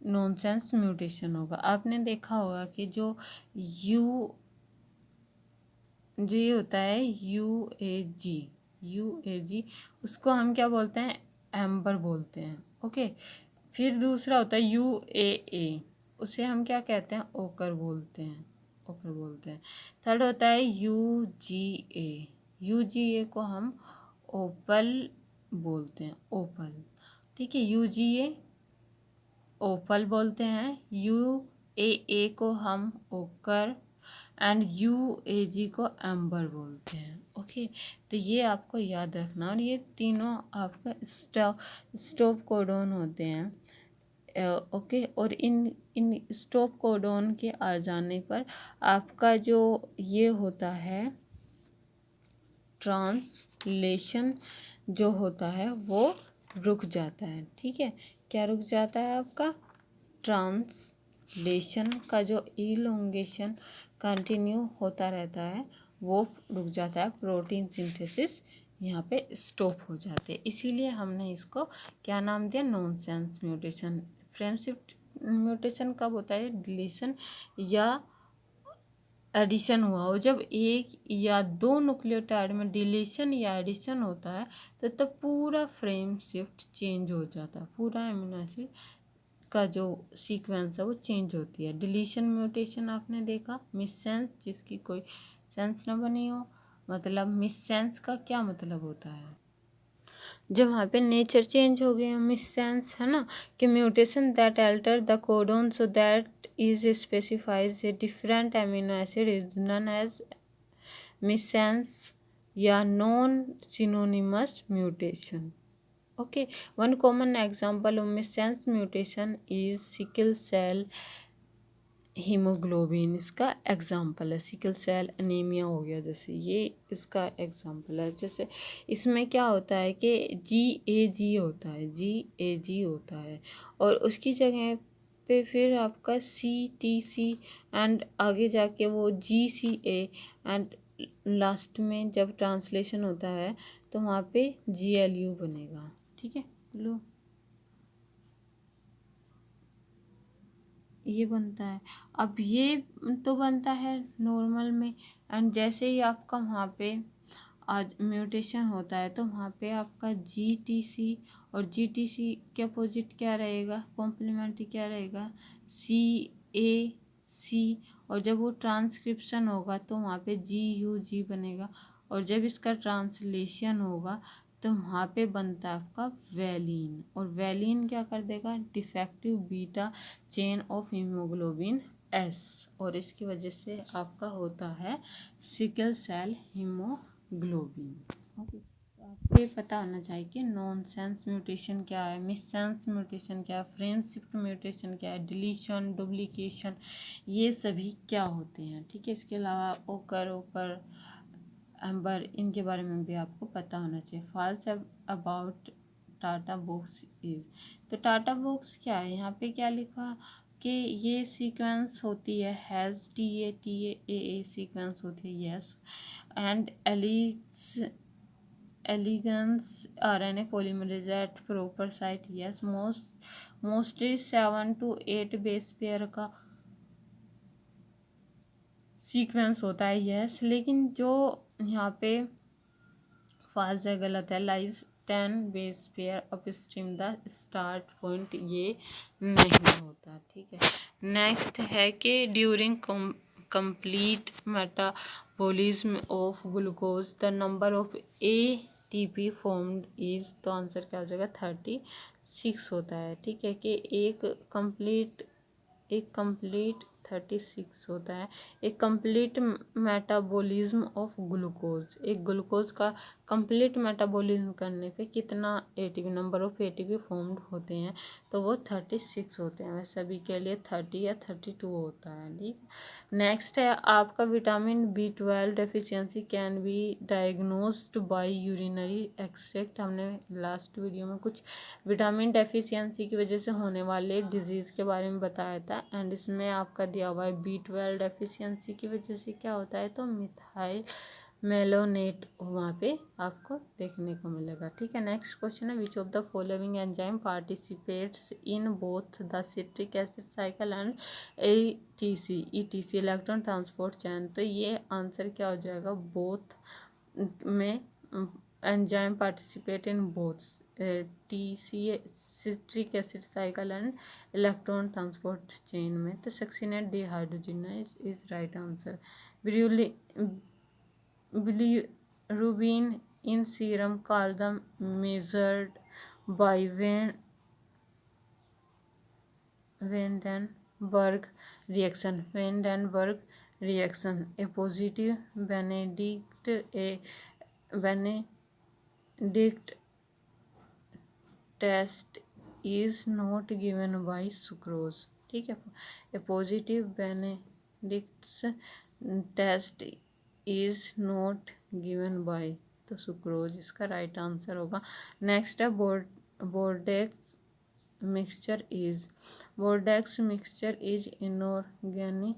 नॉनसेंस म्यूटेशन होगा। आपने देखा होगा कि जो ये होता है यू ए जी, उसको हम क्या बोलते हैं? एम्बर बोलते हैं। ओके, फिर दूसरा होता है UAA, उसे हम क्या कहते हैं? ओकर बोलते हैं। थर्ड होता है UGA को हम ओपल बोलते हैं, ओपल, ठीक है। UGA ओपल बोलते हैं, UAA को हम ओकर एंड UAG को एम्बर बोलते हैं। ओके, तो ये आपको याद रखना, और ये तीनों आपका स्टॉप कोडोन होते हैं। ओके, और इन स्टॉप कोडोन के आ जाने पर आपका जो ये होता है ट्रांसलेशन जो होता है वो रुक जाता है, ठीक है। क्या रुक जाता है? आपका ट्रांसलेशन का जो इलोंगेशन कंटिन्यू होता रहता है वो रुक जाता है, प्रोटीन सिंथेसिस यहाँ पे स्टॉप हो जाते हैं, इसीलिए हमने इसको क्या नाम दिया? Nonsense mutation. Frame shift mutation कब होता है? डिलीशन या एडिशन हुआ हो, जब एक या दो न्यूक्लियोटाइड में डिलीशन या एडिशन होता है तो तब पूरा फ्रेम शिफ्ट चेंज हो जाता है, पूरा अमीनो एसिड का जो सीक्वेंस है वो चेंज होती है। डिलीशन म्यूटेशन आपने देखा, मिससेंस, जिसकी कोई सेंस ना बनी हो, मतलब मिससेंस का क्या मतलब होता है? जब वहाँ पे नेचर चेंज हो गया, मिससेंस है ना, कि mutation that alter the codon so that is specifies a different amino acid is known as missense या non synonymous mutation. Okay, one common example of missense mutation is sickle cell haemoglobin, इसका example है। Sickle cell anaemia हो गया जैसे, ये इसका example है। जैसे इसमें क्या होता है कि GAG होता है और उसकी जगह पे फिर आपका CTC एंड आगे जाके वो GCA एंड लास्ट में जब ट्रांसलेशन होता है तो वहाँ पे GLU बनेगा, ठीक है। लो, ये बनता है। अब ये तो बनता है नॉर्मल में, एंड जैसे ही आपका वहाँ पे आज म्यूटेशन होता है तो वहाँ पे आपका GTC, और GTC के अपोजिट क्या रहेगा? कॉम्प्लीमेंट्री क्या रहेगा? CAC, और जब वो ट्रांसक्रिप्शन होगा तो वहाँ पे GUG बनेगा, और जब इसका ट्रांसलेशन होगा तो वहाँ पे बनता है आपका वैलीन, और वैलीन क्या कर देगा? Defective beta chain of haemoglobin S, और इसकी वजह से आपका होता है सिकल सेल हीमोग्लोबिन। ओके, तो आपको ये पता होना चाहिए कि नॉनसेंस म्यूटेशन क्या है, मिससेंस म्यूटेशन क्या है, फ्रेम शिफ्ट म्यूटेशन क्या है, डिलीशन, डुप्लीकेशन, ये सभी क्या होते हैं, ठीक है। इसके अलावा ओकर एम्बर, इनके बारे में भी आपको पता होना चाहिए। False about TATA box is, तो टाटा बॉक्स क्या है? यहाँ पे क्या लिखा कि ये सीक्वेंस होती है हैज़ TAA सीक्वेंस होती है, yes, and aligns RNA polymerase at proper site, yes, mostly 7 to 8 base pair का सीक्वेंस होता है, यस, लेकिन जो यहाँ पे फॉल्स है, गलत है, lies 10 base pair upstream the start point, ये नहीं होता, ठीक है। नेक्स्ट है कि during complete metabolism of glucose the number of ATP formed is, तो आंसर क्या हो जाएगा? 36 होता है, ठीक है। कि एक कंप्लीट 36 होता है। एक कंप्लीट मेटाबॉलिज्म ऑफ ग्लूकोज, एक ग्लूकोज का कंप्लीट मेटाबॉलिज्म करने पे कितना ATP, number of ATP formed होते हैं, तो वो 36 होते हैं। वैसे सभी के लिए 30 या 32 होता है। ठीक, नेक्स्ट है आपका vitamin B12 deficiency can be diagnosed bye urinary extract. हमने लास्ट वीडियो में कुछ विटामिन डेफिशिएंसी की वजह से होने वाले डिजीज़ के बारे में बताया था, एंड इसमें आपका दिया हुआ है B12 डेफिशिएंसी की वजह से क्या होता है, तो मिथाइल मेलोनेट वहाँ पे आपको देखने को मिलेगा। ठीक है, नेक्स्ट क्वेश्चन है which of the following enzyme participates in both the citric acid cycle and ETC electron transport chain. तो ये आंसर क्या हो जाएगा, बोथ में enzyme participate in both TC citric acid cycle and electron transport chain में। तो succinate dehydrogenase is right answer. Bilirubin in serum called the measured by Vandenberg reaction. Vandenberg reaction. A positive Benedict test is not given by sucrose. ठीक है, a positive Benedict's test is not given by, तो sucrose इसका right answer होगा। नेक्स्ट है Bordeaux mixture is inorganic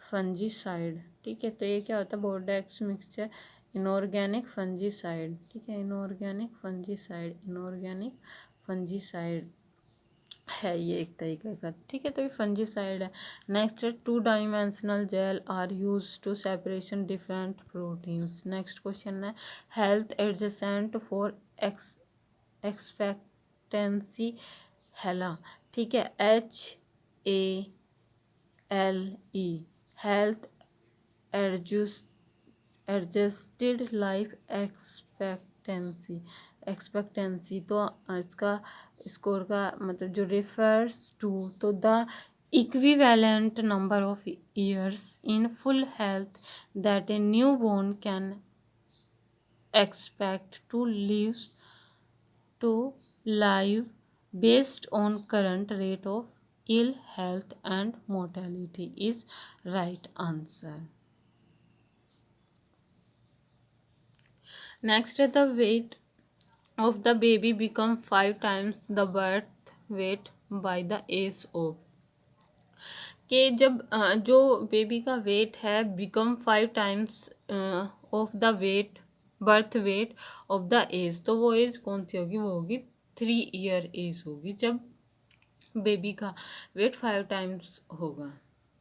fungicide. ठीक है, तो ये क्या होता है, बोर्डेक्स मिक्सचर इनऑर्गेनिक फंजीसाइड। ठीक है, इनऑर्गेनिक फंजीसाइड है ये एक तरीके का। ठीक है, तो ये फंजीसाइड है। नेक्स्ट है 2 dimensional gel are use to separation different proteins. Next question है health adjacent for expectancy HALE. ठीक है, HALE health adjusted life expectancy तो इसका स्कोर का मतलब जो रिफर्स टू तो the equivalent number of years in full health that a new born can expect to live based on current rate of ill health and mortality is right answer. Next है the weight of the baby become 5 times the birth weight by the age of, कि जब जो baby का weight है become 5 times of the weight birth weight of the age, तो वो as कौन सी होगी, वो होगी 3 ईयर एज होगी जब बेबी का वेट 5 टाइम्स होगा।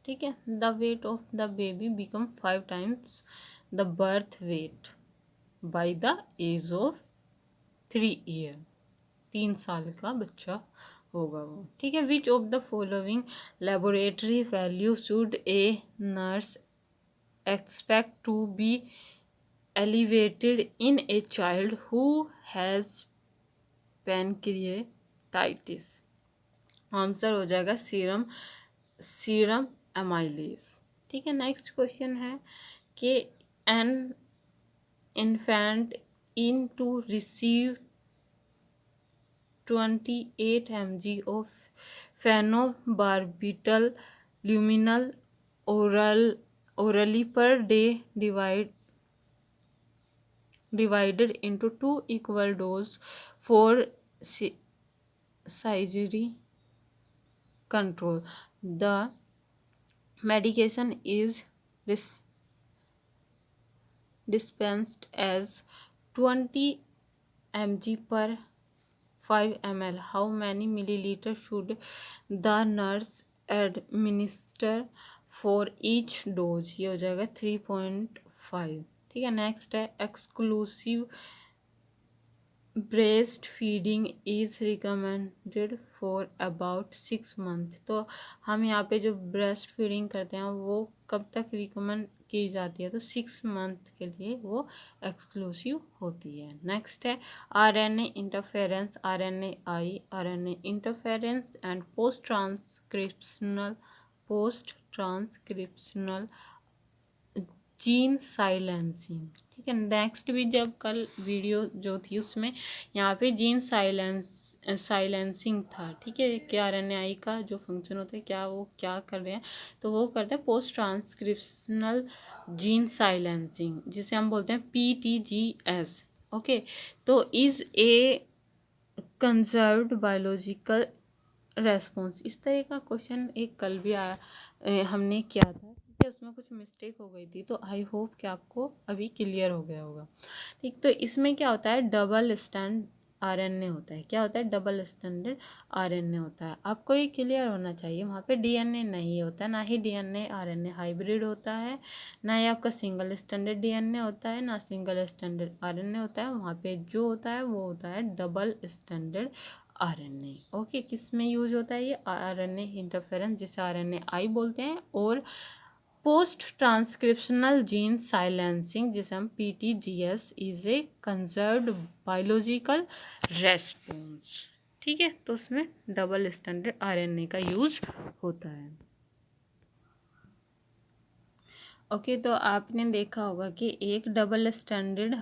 ठीक है, the weight of the baby become 5 times the birth weight by the age of 3 year, 3 साल का बच्चा होगा वो। ठीक है, which of the following laboratory value should a nurse expect to be elevated in a child who has pancreatitis. Answer हो जाएगा serum amylase. ठीक है, नेक्स्ट क्वेश्चन है कि an infant in to receive 28 mg of phenobarbital luminal orally per day divided into 2 equal doses for seizure control. The medication is dispensed as 20 mg per 5 ml. How many milliliter should the nurse administer for each dose? ये हो जाएगा 3.5। ठीक है, next है exclusive breast feeding is recommended for about 6 month. तो हम यहाँ पे जो ब्रेस्ट फीडिंग करते हैं वो कब तक रिकमेंड की जाती है, तो 6 मंथ के लिए वो एक्सक्लूसिव होती है। नेक्स्ट है RNA interference, RNAi RNA interference and post post transcriptional gene silencing. ठीक है, नेक्स्ट भी जब कल वीडियो जो थी उसमें यहाँ पे जीन साइलेंसिंग था। ठीक है, कि RNAi का जो फंक्शन होता है क्या वो क्या कर रहे हैं, तो वो करते हैं पोस्ट ट्रांसक्रिप्शनल जीन साइलेंसिंग, जिसे हम बोलते हैं PTGS। ओके, तो is a conserved biological response. इस तरह का क्वेश्चन एक कल भी आया, हमने किया था। ठीक है, उसमें कुछ मिस्टेक हो गई थी, तो आई होप कि आपको अभी क्लियर हो गया होगा। ठीक, तो इसमें क्या होता है, डबल स्टैंड RNA होता है। क्या होता है, डबल स्टैंडर्ड RNA होता है। आपको ये क्लियर होना चाहिए, वहाँ पे DNA नहीं होता है, ना ही DNA RNA हाइब्रिड होता है, ना ही आपका सिंगल स्टैंडर्ड DNA होता है, ना सिंगल स्टैंडर्ड RNA होता है। वहाँ पे जो होता है वो होता है डबल स्टैंडर्ड RNA। ओके, किस में यूज होता है ये, RNA इंटरफेरेंस, जिसे RNAi बोलते हैं, और पोस्ट ट्रांसक्रिप्शनल जीन साइलेंसिंग, जिसे हम PTGS, is a conserved biological response. ठीक है, तो उसमें डबल स्टैंडर्ड RNA का यूज होता है। ओके, तो आपने देखा होगा कि एक डबल स्टैंडर्ड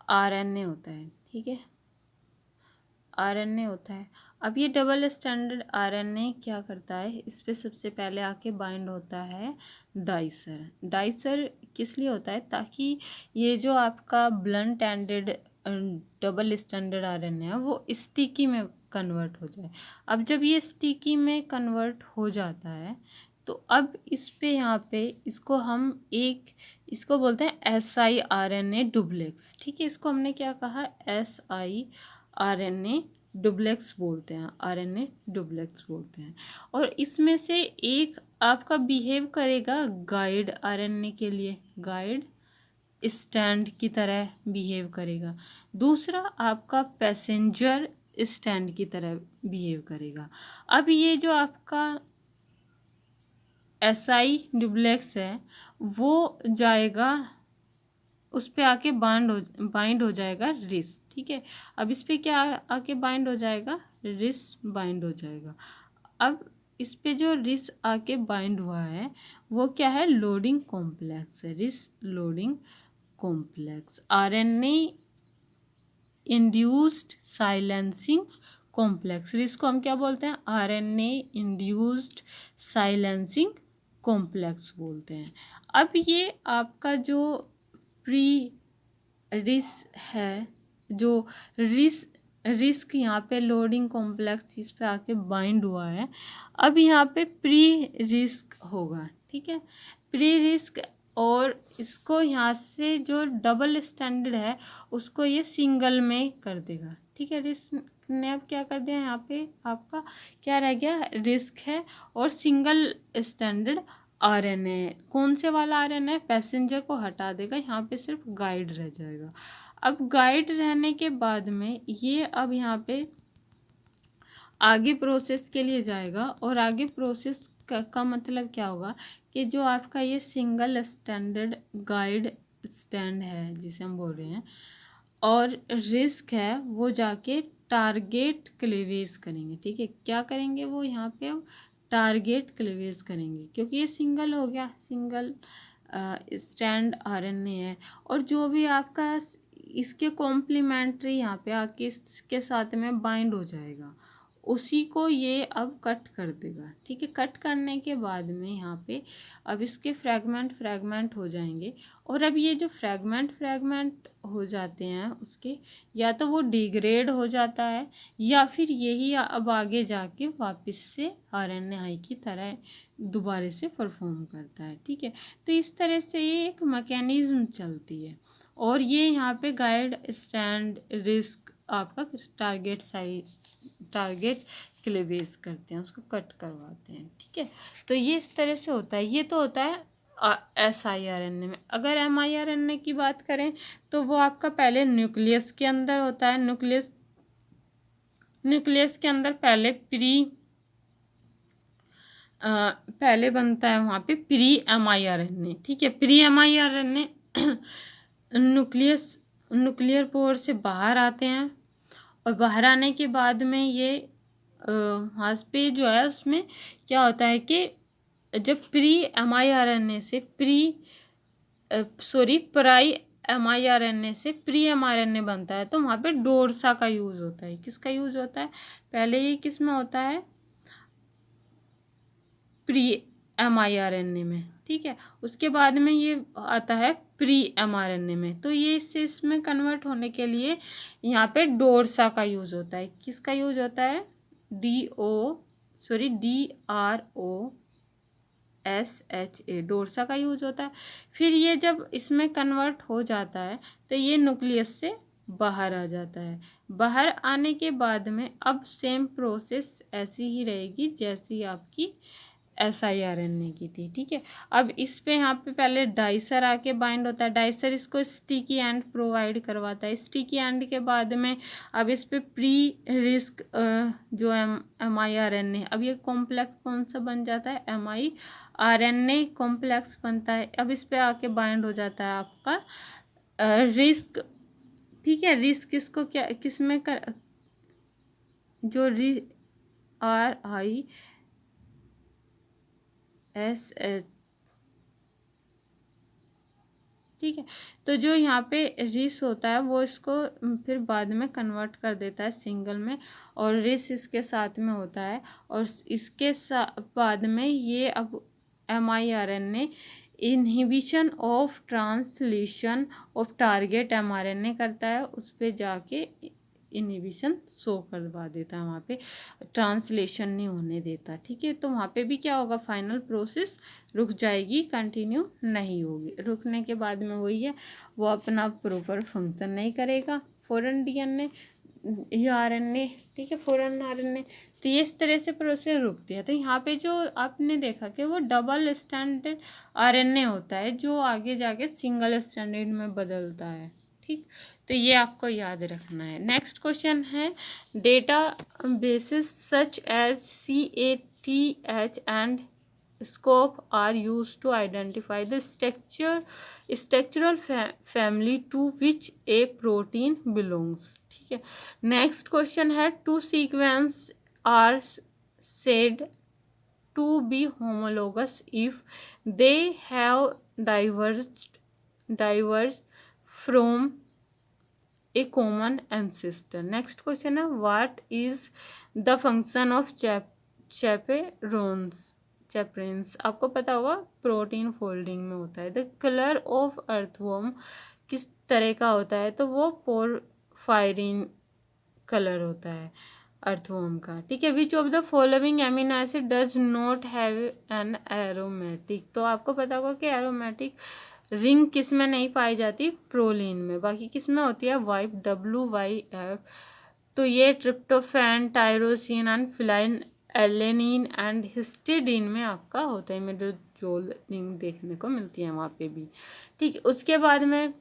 RNA होता है। ठीक है, RNA होता है। अब ये डबल स्टैंडर्ड RNA क्या करता है, इस पर सबसे पहले आके बाइंड होता है डाइसर। डाइसर किस लिए होता है, ताकि ये जो आपका blunt ended double standard RNA है वो स्टिकी में कन्वर्ट हो जाए। अब जब ये स्टिकी में कन्वर्ट हो जाता है, तो अब इस पे यहाँ पे इसको बोलते हैं siRNA डुप्लेक्स। ठीक है, इसको हमने क्या कहा, siRNA डुप्लेक्स बोलते हैं, RNA डुप्लेक्स बोलते हैं। और इसमें से एक आपका बिहेव करेगा गाइड RNA के लिए, गाइड स्टैंड की तरह बिहेव करेगा। दूसरा आपका पैसेंजर स्टैंड की तरह बिहेव करेगा। अब ये जो आपका SI डुप्लेक्स है वो जाएगा, उस पे आके बाइंड हो जाएगा रिस। ठीक है, अब इस पे क्या आके बाइंड हो जाएगा, रिस बाइंड हो जाएगा। अब इस पे जो रिस आके बाइंड हुआ है वो क्या है, लोडिंग कॉम्प्लेक्स है, रिस loading complex, RNA induced silencing complex. इसको हम क्या बोलते हैं, RNA इंड्यूस्ड साइलेंसिंग कॉम्प्लेक्स बोलते हैं। अब ये आपका जो प्री रिस है, जो रिस्क यहाँ पे लोडिंग कॉम्प्लेक्स इस पे आके बाइंड हुआ है, अब यहाँ पे प्री रिस्क होगा। ठीक है, प्री रिस्क, और इसको यहाँ से जो डबल स्टैंडर्ड है उसको ये सिंगल में कर देगा। ठीक है, रिस्क ने अब क्या कर दिया, यहाँ पे आपका क्या रह गया, रिस्क है और सिंगल स्टैंडर्ड RNA। कौन से वाला RNA, पैसेंजर को हटा देगा, यहाँ पे सिर्फ गाइड रह जाएगा। अब गाइड रहने के बाद में ये अब यहाँ पे आगे प्रोसेस के लिए जाएगा, और आगे प्रोसेस का मतलब क्या होगा कि जो आपका ये सिंगल स्टैंडर्ड गाइड स्टैंड है जिसे हम बोल रहे हैं, और रिस्क है, वो जाके टारगेट क्लीवेज करेंगे। ठीक है, क्या करेंगे, वो यहाँ पे टारगेट क्लीवेज करेंगे, क्योंकि ये सिंगल हो गया, सिंगल स्टैंड RNA है, और जो भी आपका इसके कॉम्प्लीमेंट्री यहाँ पे आके इसके साथ में बाइंड हो जाएगा, उसी को ये अब कट कर देगा। ठीक है, कट करने के बाद में यहाँ पे अब इसके फ्रैगमेंट हो जाएंगे, और अब ये जो फ्रैगमेंट हो जाते हैं उसके, या तो वो डिग्रेड हो जाता है, या फिर यही अब आगे जाके वापस से RNAi की तरह दोबारा से परफॉर्म करता है। ठीक है, तो इस तरह से ये एक मैकेनिज्म चलती है, और ये यहाँ पे गाइड स्टैंड रिस्क आपका टारगेट क्लीवेज करते हैं, उसको कट करवाते हैं। ठीक है, तो ये इस तरह से होता है। ये तो होता है siRNA में। अगर miRNA की बात करें तो वो आपका पहले न्यूक्लियस के अंदर होता है, न्यूक्लियस के अंदर पहले बनता है वहाँ पे प्री miRNA। ठीक है, प्री miRNA न्यूक्लियर पोर से बाहर आते हैं, और बाहर आने के बाद में ये वहाँ पे जो है उसमें क्या होता है कि जब प्री mRNA से प्राई mRNA से प्री mRNA बनता है तो वहाँ पे डोरसा का यूज़ होता है। किसका यूज़ होता है? पहले ये किस में होता है? प्री mRNA में, ठीक है। उसके बाद में ये आता है प्री mRNA में। तो ये इसमें कन्वर्ट होने के लिए यहाँ पे डोरसा का यूज़ होता है। किसका यूज़ होता है? DROSHA, डोरसा का यूज़ होता है। फिर ये जब इसमें कन्वर्ट हो जाता है तो ये न्यूक्लियस से बाहर आ जाता है। बाहर आने के बाद में अब सेम प्रोसेस ऐसी ही रहेगी जैसी आपकी siRNA की थी, ठीक है। अब इस पे यहाँ पे पहले डाइसर आके बाइंड होता है। डाइसर इसको स्टिकी एंड प्रोवाइड करवाता है। स्टिकी एंड के बाद में अब इस पे प्री रिस्क जो mRNA, अब ये कॉम्प्लेक्स कौन सा बन जाता है? mRNA कॉम्प्लेक्स बनता है। अब इस पे आके बाइंड हो जाता है आपका रिस्क, ठीक है। रिस्क इसको क्या किस में कर जो RISH, ठीक है। तो जो यहाँ पे रिस होता है वो इसको फिर बाद में कन्वर्ट कर देता है सिंगल में, और रिस इसके साथ में होता है। और इसके बाद में ये अब mRNA inhibition of translation of target mRNA करता है। उस पर जाके इनहिबिशन शो करवा देता है, वहाँ पे ट्रांसलेशन नहीं होने देता, ठीक है। तो वहाँ पे भी क्या होगा? फाइनल प्रोसेस रुक जाएगी, कंटिन्यू नहीं होगी। रुकने के बाद में वही है, वो अपना प्रॉपर फंक्शन नहीं करेगा फॉरेन DNA या RNA, ठीक है, फॉरेन RNA। तो ये इस तरह से प्रोसेस रुकती है। तो यहाँ पे जो आपने देखा कि वो डबल स्टैंडर्ड RNA होता है जो आगे जाके सिंगल स्टैंडर्ड में बदलता है, ठीक। तो ये आपको याद रखना है। नेक्स्ट क्वेश्चन है, data basis such as CATH and SCOP are used to identify the structural family to which a protein belongs, ठीक है। नेक्स्ट क्वेश्चन है, two sequence are said to be homologous if they have diverged from a common ancestor. Next question है, what is the function of chaperones? आपको पता होगा protein folding में होता है। द कलर ऑफ अर्थवर्म किस तरह का होता है? तो वो पोरफायरिन कलर होता है अर्थवर्म का, ठीक है। Which of the following amino acid does not have an aromatic? तो आपको पता होगा कि एरोमेटिक रिंग किस में नहीं पाई जाती? प्रोलीन में। बाकी किस में होती है? Wife, WYF। तो ये tryptophan, tyrosine and phenyl alanine and histidine में आपका होता है। मिडोजोल रिंग देखने को मिलती है वहाँ पे भी, ठीक है। उसके बाद में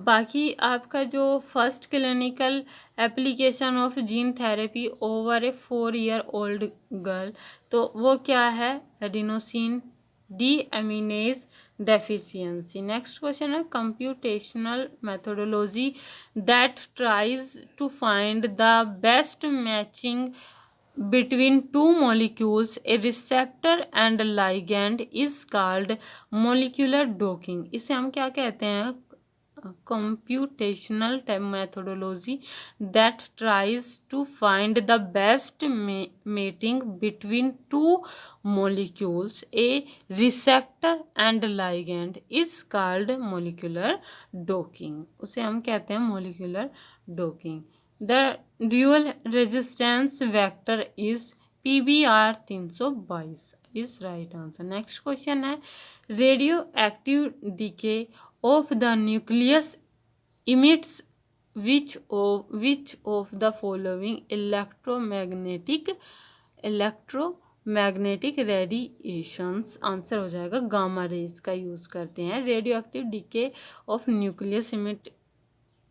बाकी आपका जो first clinical application of gene therapy over a 4 year old girl, तो वो क्या है? Adenosine deaminase deficiency. Next question है, computational methodology that tries to find the best matching between two molecules, a receptor and ligand is called molecular docking. इसे हम क्या कहते हैं? computational methodology that tries to find the best mating between two molecules, a receptor and ligand is called molecular docking. उसे हम कहते हैं molecular docking. The dual resistance vector is PBR 322 is right answer. Next question है, radioactive decay of the nucleus emits which of the following electromagnetic radiations? Answer हो जाएगा gamma rays का use करते हैं। Radioactive decay of nucleus emit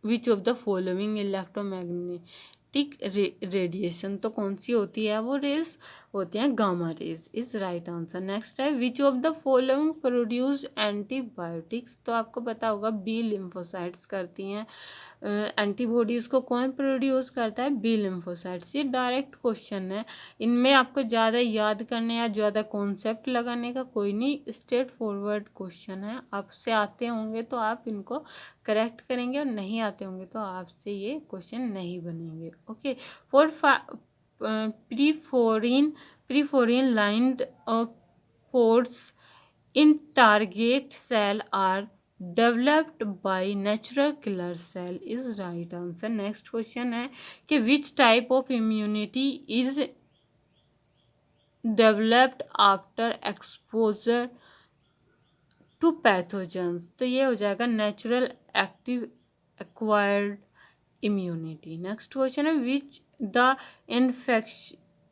which of the following electromagnetic electromagnetic radiation, तो कौन सी होती है वो रेज, होती हैं gamma rays, is right answer. Next है which of the following produce antibiotics, तो आपको पता होगा बी लिम्फोसाइट्स करती हैं एंटीबॉडीज़ को, कौन प्रोड्यूस करता है, बी लिम्फोसाइट्स। ये डायरेक्ट क्वेश्चन है, इनमें आपको ज़्यादा याद करने या ज़्यादा कॉन्सेप्ट लगाने का कोई नहीं, स्ट्रेट फॉरवर्ड क्वेश्चन है। आपसे आते होंगे तो आप इनको करेक्ट करेंगे और नहीं आते होंगे तो आपसे ये क्वेश्चन नहीं बनेंगे। Okay, for perforin lined pores in target cell are developed by natural killer cell is right answer। next question है कि which type of immunity is developed after exposure to pathogens, तो ये हो जाएगा natural active acquired immunity। next question है which the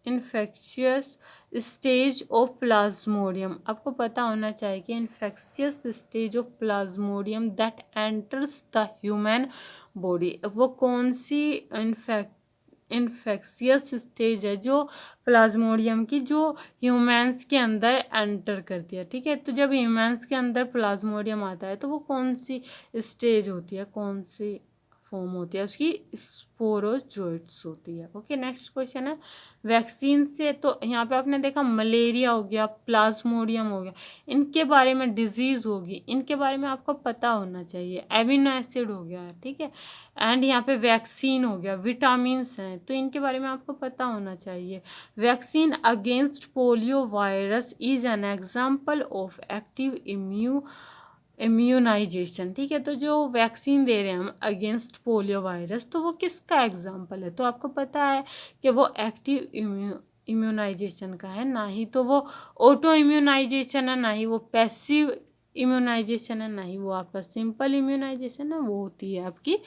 infectious stage of Plasmodium, आपको पता होना चाहिए कि infectious stage of Plasmodium that enters the human body, वो कौन सी इन्फेक्शियस स्टेज है जो प्लाज्मोडियम की जो ह्यूमन्स के अंदर एंटर करती है। ठीक है, तो जब ह्यूमन्स के अंदर प्लाज्मोडियम आता है तो वो कौन सी स्टेज होती है, कौन सी फॉर्म होती है उसकी, स्पोरोजोइट्स होती है। ओके, नेक्स्ट क्वेश्चन है वैक्सीन से, तो यहाँ पे आपने देखा मलेरिया हो गया, प्लाज्मोडियम हो गया, इनके बारे में डिजीज होगी, इनके बारे में आपको पता होना चाहिए। एमिनो एसिड हो गया, ठीक है, एंड यहाँ पे वैक्सीन हो गया, विटामिन्स हैं, तो इनके बारे में आपको पता होना चाहिए। Vaccine against polio virus is an example of active immunization. ठीक है, तो जो वैक्सीन दे रहे हैं हम अगेंस्ट पोलियो वायरस, तो वो किसका एग्जाम्पल है, तो आपको पता है कि वो एक्टिव इम्यूनाइजेशन का है, ना ही तो वो ऑटो इम्यूनाइजेशन है, ना ही वो पैसिव इम्यूनाइजेशन है, ना ही वो आपका सिंपल इम्यूनाइजेशन है, वो होती है आपकी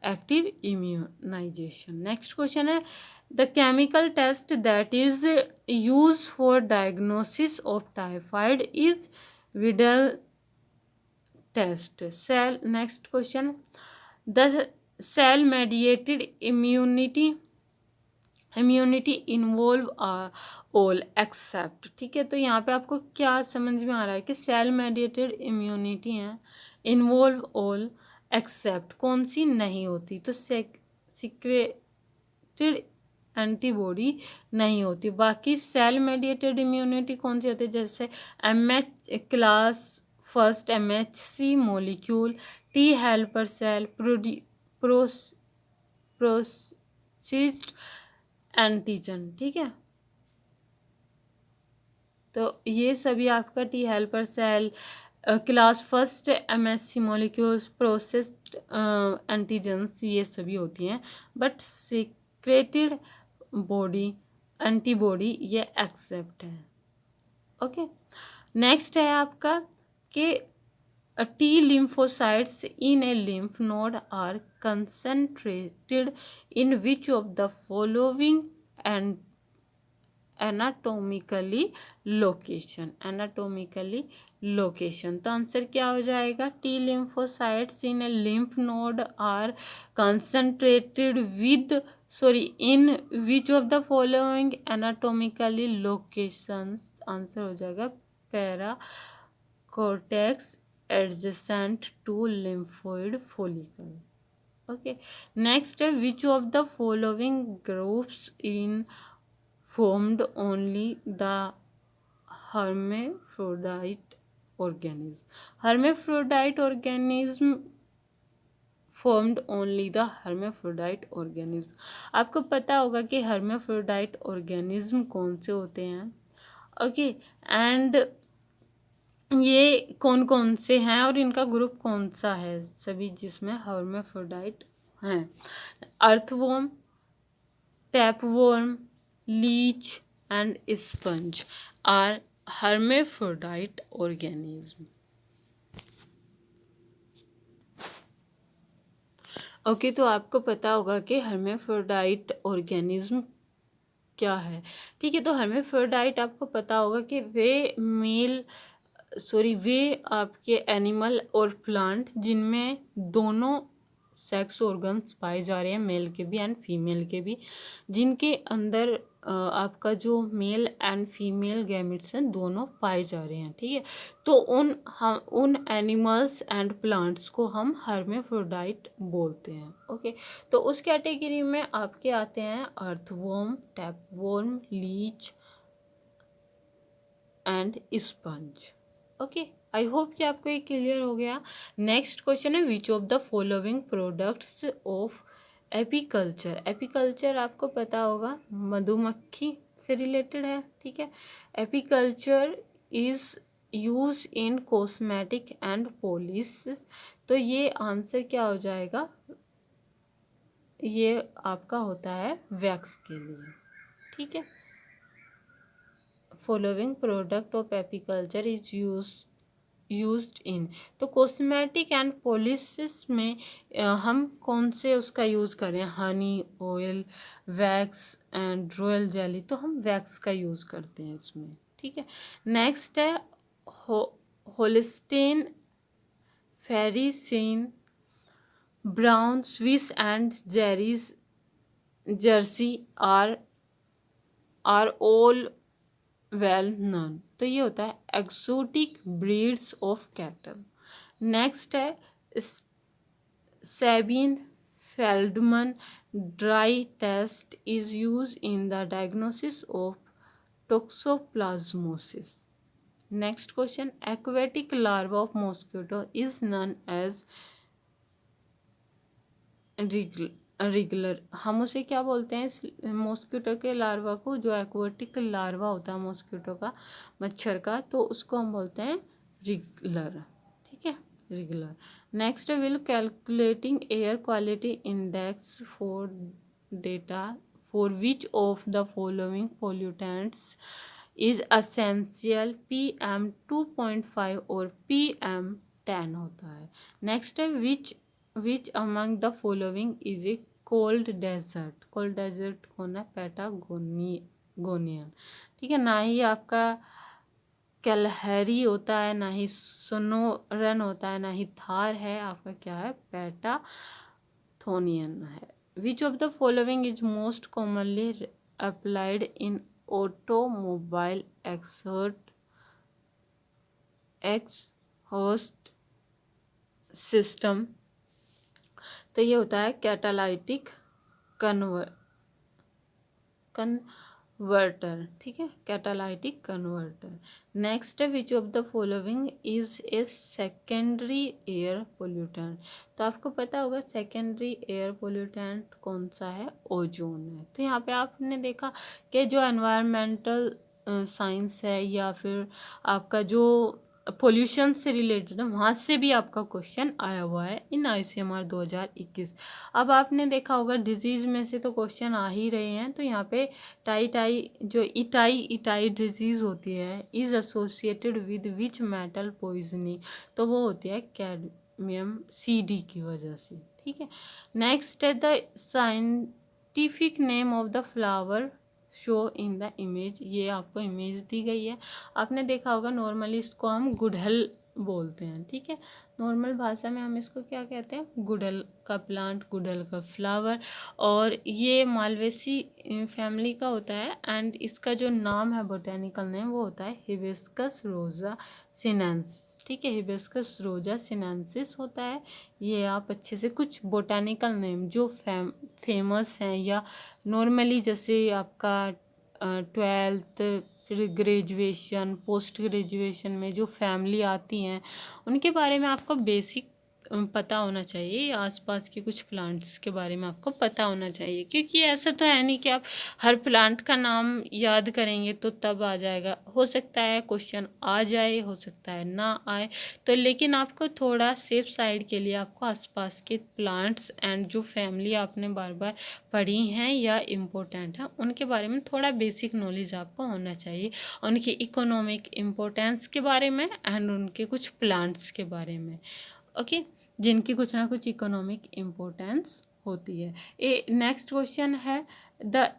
एक्टिव इम्यूनाइजेशन। नेक्स्ट क्वेश्चन है the chemical test that is use for diagnosis of typhoid is Widal test cell. Next question the cell mediated immunity involve all except. ठीक है, तो यहाँ पे आपको क्या समझ में आ रहा है कि सेल मेडिएटेड इम्यूनिटी है, इन्वॉल्व ऑल एक्सेप्ट कौन सी नहीं होती, तो सीक्रेटेड एंटीबॉडी नहीं होती। बाकी सेल मेडिएटेड इम्यूनिटी कौन सी होती है, जैसे MH class first MHC molecule, T helper cell, processed antigen. ठीक है, तो ये सभी आपका T helper cell, class first MHC molecules, processed antigens, ये सभी होती हैं, बट सीक्रेटेड बॉडी एंटीबॉडी ये एक्सेप्ट है। ओके, नेक्स्ट है आपका कि T lymphocytes in a lymph node are concentrated in which of the following and anatomically location, तो आंसर क्या हो जाएगा, T lymphocytes in a lymph node are concentrated in which of the following anatomically locations, answer हो जाएगा para cortex adjacent to lymphoid follicle. Okay, next है which of the following groups in formed only the hermaphrodite organism formed only the hermaphrodite organism। आपको पता होगा कि hermaphrodite organism कौन से होते हैं। ओके, एंड ये कौन कौन से हैं और इनका ग्रुप कौन सा है, सभी जिसमें hermaphrodite हैं, earthworm, tapeworm, leech and sponge are hermaphrodite organism। Okay, तो आपको पता होगा कि hermaphrodite organism क्या है। ठीक है, तो hermaphrodite आपको पता होगा कि वे आपके एनिमल और प्लांट जिनमें दोनों सेक्स ऑर्गन्स पाए जा रहे हैं, मेल के भी एंड फीमेल के भी, जिनके अंदर आपका जो मेल एंड फीमेल गैमेट्स हैं दोनों पाए जा रहे हैं, ठीक है। तो उन एनिमल्स एंड प्लांट्स को हम हर्मेफ्रोडाइट बोलते हैं, ओके। तो उस कैटेगरी में आपके आते हैं earthworm, tapeworm, leech and sponge, okay. I hope कि आपको ये क्लियर हो गया। नेक्स्ट क्वेश्चन है which of the following products of apiculture. Apiculture आपको पता होगा मधुमक्खी से रिलेटेड है, ठीक है। Apiculture is use in cosmetic and polish. तो ये आंसर क्या हो जाएगा, ये आपका होता है वैक्स के लिए, ठीक है। Following product of apiculture is used in, तो कॉस्मेटिक एंड पॉलिश में हम कौन से उसका यूज़ करें, Honey, oil, wax and royal jelly, तो हम वैक्स का यूज़ करते हैं इसमें, ठीक है। नेक्स्ट है Holstein, Friesian, brown, Swiss and Jersey Jersey are all well known. तो ये होता है exotic breeds of cattle. Next है Sabin Feldman dry test is use in the diagnosis of toxoplasmosis. Next question, aquatic larva of mosquito is known as wriggler. हम उसे क्या बोलते हैं, मॉस्किटो के लार्वा को, जो एक्वेटिक लार्वा होता है मॉस्किटो का, मच्छर का, तो उसको हम बोलते हैं रेगुलर, ठीक है, regular. Next will calculating air quality index for data for which of the following pollutants is essential, PM2.5 और PM10 होता है। नेक्स्ट है which among the following is a cold desert. Cold desert कौन है, Patagonian, ठीक है। ना ही आपका कैलहरी होता है, ना ही सोनोरन होता है, ना ही थार है, आपका क्या है, पैटाथोनियन है। Which of the following is most commonly applied in automobile exhaust system. तो ये होता है कैटालाइटिक कन्वर्टर, ठीक है, कैटालाइटिक कन्वर्टर। नेक्स्ट है which of the following is a secondary air pollutant. तो आपको पता होगा सेकेंडरी एयर पोल्यूटेंट कौन सा है, ओजोन है। तो यहाँ पे आपने देखा कि जो एनवायरमेंटल साइंस है या फिर आपका जो पोल्यूशन से रिलेटेड है, वहाँ से भी आपका क्वेश्चन आया हुआ है इन ICMR 2021। अब आपने देखा होगा डिजीज़ में से तो क्वेश्चन आ ही रहे हैं। तो यहाँ पे जो इटाई डिजीज़ होती है is associated with which metal poisoning, तो वो होती है कैडमियम CD की वजह से, ठीक है। नेक्स्ट है the scientific name of the flower show in the image. ये आपको इमेज दी गई है, आपने देखा होगा नॉर्मली इसको हम गुड़हल बोलते हैं, ठीक है। नॉर्मल भाषा में हम इसको क्या कहते हैं, गुड़हल का प्लांट, गुड़हल का फ्लावर। और ये मालवेसी फैमिली का होता है एंड इसका जो नाम है बोटेनिकल नेम वो होता है हिबिस्कस रोजा सिनेंसिस, ठीक है, हिबिस्कस रोजा सिनेंसिस होता है। ये आप अच्छे से कुछ बोटेनिकल नेम जो फेमस हैं या नॉर्मली जैसे आपका 12th फिर ग्रेजुएशन, पोस्ट ग्रेजुएशन में जो फैमिली आती हैं उनके बारे में आपको बेसिक पता होना चाहिए। आसपास के कुछ प्लांट्स के बारे में आपको पता होना चाहिए, क्योंकि ऐसा तो है नहीं कि आप हर प्लांट का नाम याद करेंगे तो तब आ जाएगा। हो सकता है क्वेश्चन आ जाए, हो सकता है ना आए, तो लेकिन आपको थोड़ा सेफ साइड के लिए आपको आसपास के प्लांट्स एंड जो फैमिली आपने बार बार पढ़ी हैं या इम्पोर्टेंट हैं उनके बारे में थोड़ा बेसिक नॉलेज आपको होना चाहिए, उनकी इकोनॉमिक इम्पोर्टेंस के बारे में एंड उनके कुछ प्लांट्स के बारे में, ओके, जिनकी कुछ ना कुछ इकोनॉमिक इम्पोर्टेंस होती है। नेक्स्ट क्वेश्चन है the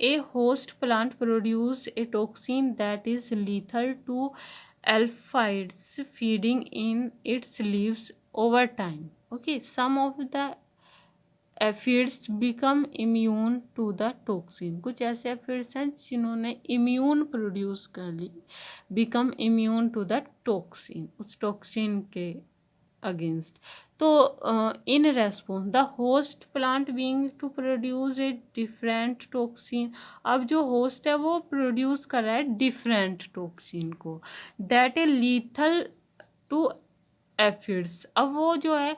a host plant produce a toxin that is lethal to aphids feeding in its leaves over time. Okay, some of the aphids become immune to the toxin, कुछ ऐसे aphids हैं जिन्होंने immune produce कर ली, become immune to the toxin, उस toxin के against. तो in response the host plant being to produce a different toxin, अब जो होस्ट है वो प्रोड्यूस कर रहा है डिफरेंट टॉक्सिन को, that a lethal to aphids. अब वो जो है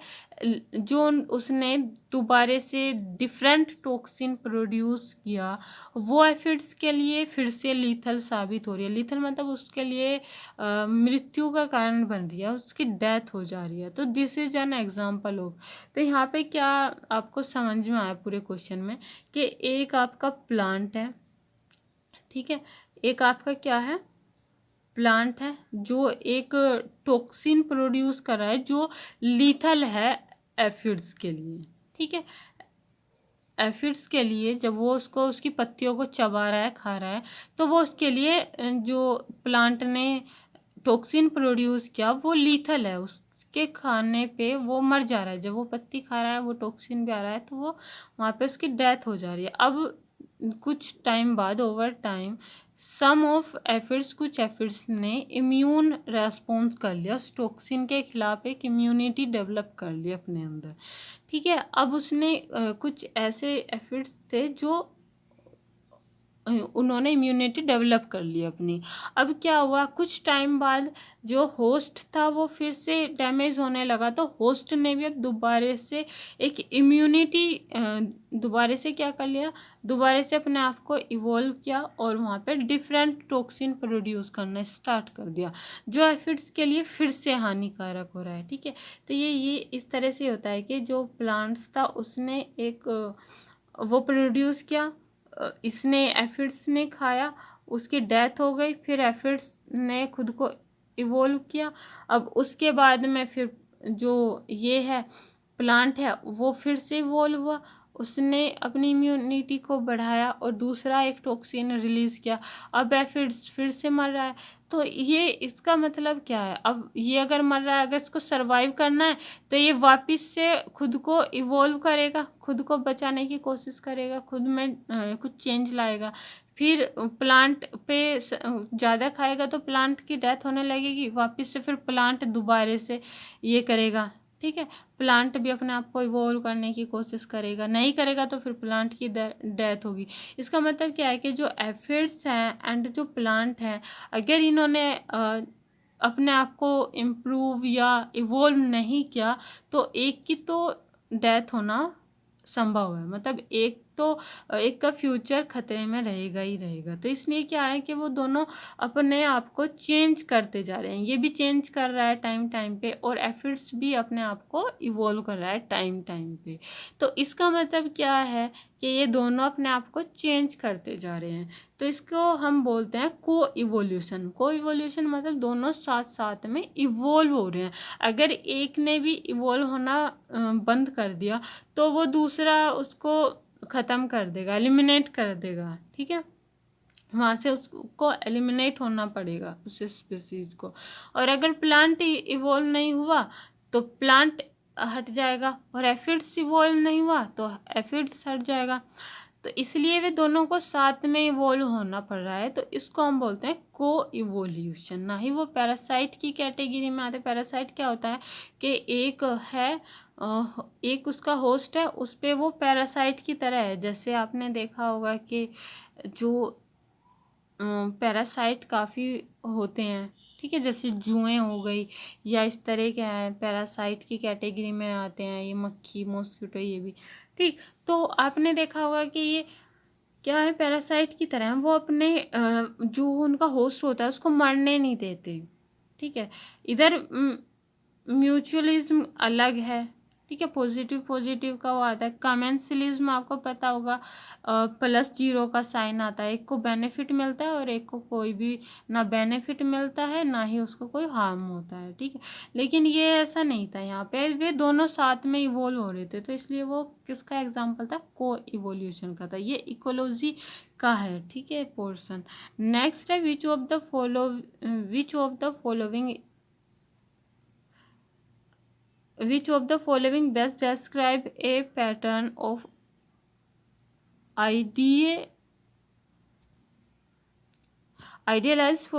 जो उसने दोबारे से डिफरेंट टॉक्सिन प्रोड्यूस किया, वो एफिड्स के लिए फिर से लीथल साबित हो रही है। लीथल मतलब उसके लिए मृत्यु का कारण बन रही है, उसकी डेथ हो जा रही है। तो this is an example of. तो यहाँ पे क्या आपको समझ में आया पूरे क्वेश्चन में कि एक आपका प्लांट है, ठीक है, एक आपका क्या है, प्लांट है जो एक टॉक्सिन प्रोड्यूस कर रहा है जो लीथल है एफिड्स के लिए, ठीक है। एफिड्स के लिए जब वो उसको उसकी पत्तियों को चबा रहा है, खा रहा है, तो वो उसके लिए जो प्लांट ने टॉक्सिन प्रोड्यूस किया वो लीथल है, उसके खाने पे वो मर जा रहा है। जब वो पत्ती खा रहा है वो टॉक्सिन भी आ रहा है, तो वो वहाँ पे उसकी डेथ हो जा रही है। अब कुछ टाइम बाद, over time, some of aphids, कुछ एफिड्स ने इम्यून रेस्पॉन्स कर लिया, उस टॉक्सिन के खिलाफ एक इम्यूनिटी डेवलप कर लिया अपने अंदर, ठीक है। अब उसने कुछ ऐसे एफिड्स थे जो उन्होंने इम्यूनिटी डेवलप कर ली अपनी। अब क्या हुआ, कुछ टाइम बाद जो होस्ट था वो फिर से डैमेज होने लगा, तो होस्ट ने भी अब दोबारा से एक इम्यूनिटी दोबारा से क्या कर लिया, दोबारा से अपने आप को इवॉल्व किया और वहाँ पे डिफरेंट टॉक्सिन प्रोड्यूस करना स्टार्ट कर दिया, जो एफिड्स के लिए फिर से हानिकारक हो रहा है, ठीक है। तो ये इस तरह से होता है कि जो प्लांट्स था उसने एक वो प्रोड्यूस किया, इसने एफिड्स ने खाया, उसकी डेथ हो गई, फिर एफिड्स ने खुद को इवोल्व किया। अब उसके बाद में फिर जो ये है प्लांट है वो फिर से इवोल्व हुआ, उसने अपनी इम्यूनिटी को बढ़ाया और दूसरा एक टॉक्सिन रिलीज किया। अब एफिड्स फिर से मर रहा है। तो ये इसका मतलब क्या है, अब ये अगर मर रहा है, अगर इसको सरवाइव करना है तो ये वापस से खुद को इवॉल्व करेगा, खुद को बचाने की कोशिश करेगा, खुद में कुछ चेंज लाएगा। फिर प्लांट पे ज़्यादा खाएगा तो प्लांट की डेथ होने लगेगी, वापस से फिर प्लांट दोबारा से ये करेगा, ठीक है। प्लांट भी अपने आप को इवॉल्व करने की कोशिश करेगा, नहीं करेगा तो फिर प्लांट की डेथ होगी। इसका मतलब क्या है कि जो एफिड्स हैं एंड जो प्लांट हैं, अगर इन्होंने अपने आप को इम्प्रूव या इवॉल्व नहीं किया तो एक की तो डेथ होना संभव है, मतलब एक का फ्यूचर खतरे में रहेगा ही रहेगा। तो इसलिए क्या है कि वो दोनों अपने आप को चेंज करते जा रहे हैं, ये भी चेंज कर रहा है टाइम टाइम पे और एफिड्स भी अपने आप को इवॉल्व कर रहा है टाइम टाइम पे। तो इसका मतलब क्या है कि ये दोनों अपने आप को चेंज करते जा रहे हैं। तो इसको हम बोलते हैं को इवोल्यूशन। को इवोल्यूशन मतलब दोनों साथ साथ में इवॉल्व हो रहे हैं। अगर एक ने भी इवॉल्व होना बंद कर दिया तो वो दूसरा उसको ख़त्म कर देगा, एलिमिनेट कर देगा, ठीक है। वहाँ से उसको एलिमिनेट होना पड़ेगा उस स्पीसीज को। और अगर प्लांट इवॉल्व नहीं हुआ तो प्लांट हट जाएगा, और एफिड्स इवॉल्व नहीं हुआ तो एफिड्स हट जाएगा। तो इसलिए वे दोनों को साथ में इवॉल्व होना पड़ रहा है। तो इसको हम बोलते हैं को इवोल्यूशन, ना ही वो पैरासाइट की कैटेगरी में आते। पैरासाइट क्या होता है कि एक है एक उसका होस्ट है, उस पर वो पैरासाइट की तरह है। जैसे आपने देखा होगा कि जो पैरासाइट काफ़ी होते हैं, ठीक है, जैसे जुएं हो गई या इस तरह के हैं, पैरासाइट की कैटेगरी में आते हैं ये मक्खी, मॉस्किटो, ये भी, ठीक। तो आपने देखा होगा कि ये क्या है, पैरासाइट की तरह है, वो अपने जो उनका होस्ट होता है उसको मरने नहीं देते, ठीक है। इधर म्यूचुअलिज्म अलग है, ठीक है, पॉजिटिव पॉजिटिव का वो आता है। कमेंसलिज्म आपको पता होगा, +0 का साइन आता है, एक को बेनिफिट मिलता है और एक को कोई भी ना बेनिफिट मिलता है ना ही उसको कोई हार्म होता है, ठीक है। लेकिन ये ऐसा नहीं था, यहाँ पे वे दोनों साथ में इवोल्व हो रहे थे, तो इसलिए वो किसका एग्जाम्पल था, को इवोल्यूशन का था। ये इकोलॉजी का है, ठीक है, पोर्शन। नेक्स्ट है which of the following which of the following best describe A pattern of idealized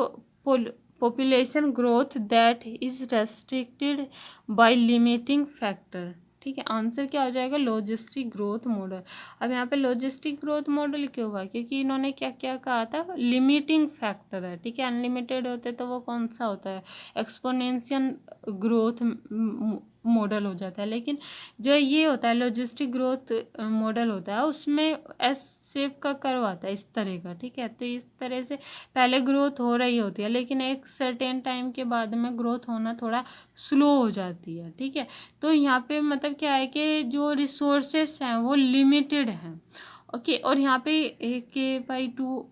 population growth that is restricted by limiting factor। ठीक है, आंसर क्या हो जाएगा, लॉजिस्टिक ग्रोथ मॉडल। अब यहाँ पे लॉजिस्टिक ग्रोथ मॉडल क्यों हुआ, क्योंकि इन्होंने क्या क्या कहा था, लिमिटिंग फैक्टर है। ठीक है, अनलिमिटेड होते तो वो कौन सा होता है, एक्सपोनेंशियल ग्रोथ मॉडल हो जाता है। लेकिन जो ये होता है लॉजिस्टिक ग्रोथ मॉडल होता है, उसमें एस शेप का कर्व आता है इस तरह का। ठीक है, तो इस तरह से पहले ग्रोथ हो रही होती है, लेकिन एक सर्टेन टाइम के बाद में ग्रोथ होना थोड़ा स्लो हो जाती है। ठीक है, तो यहाँ पे मतलब क्या है कि जो रिसोर्सेस हैं वो लिमिटेड हैं। ओके, और यहाँ पे K/2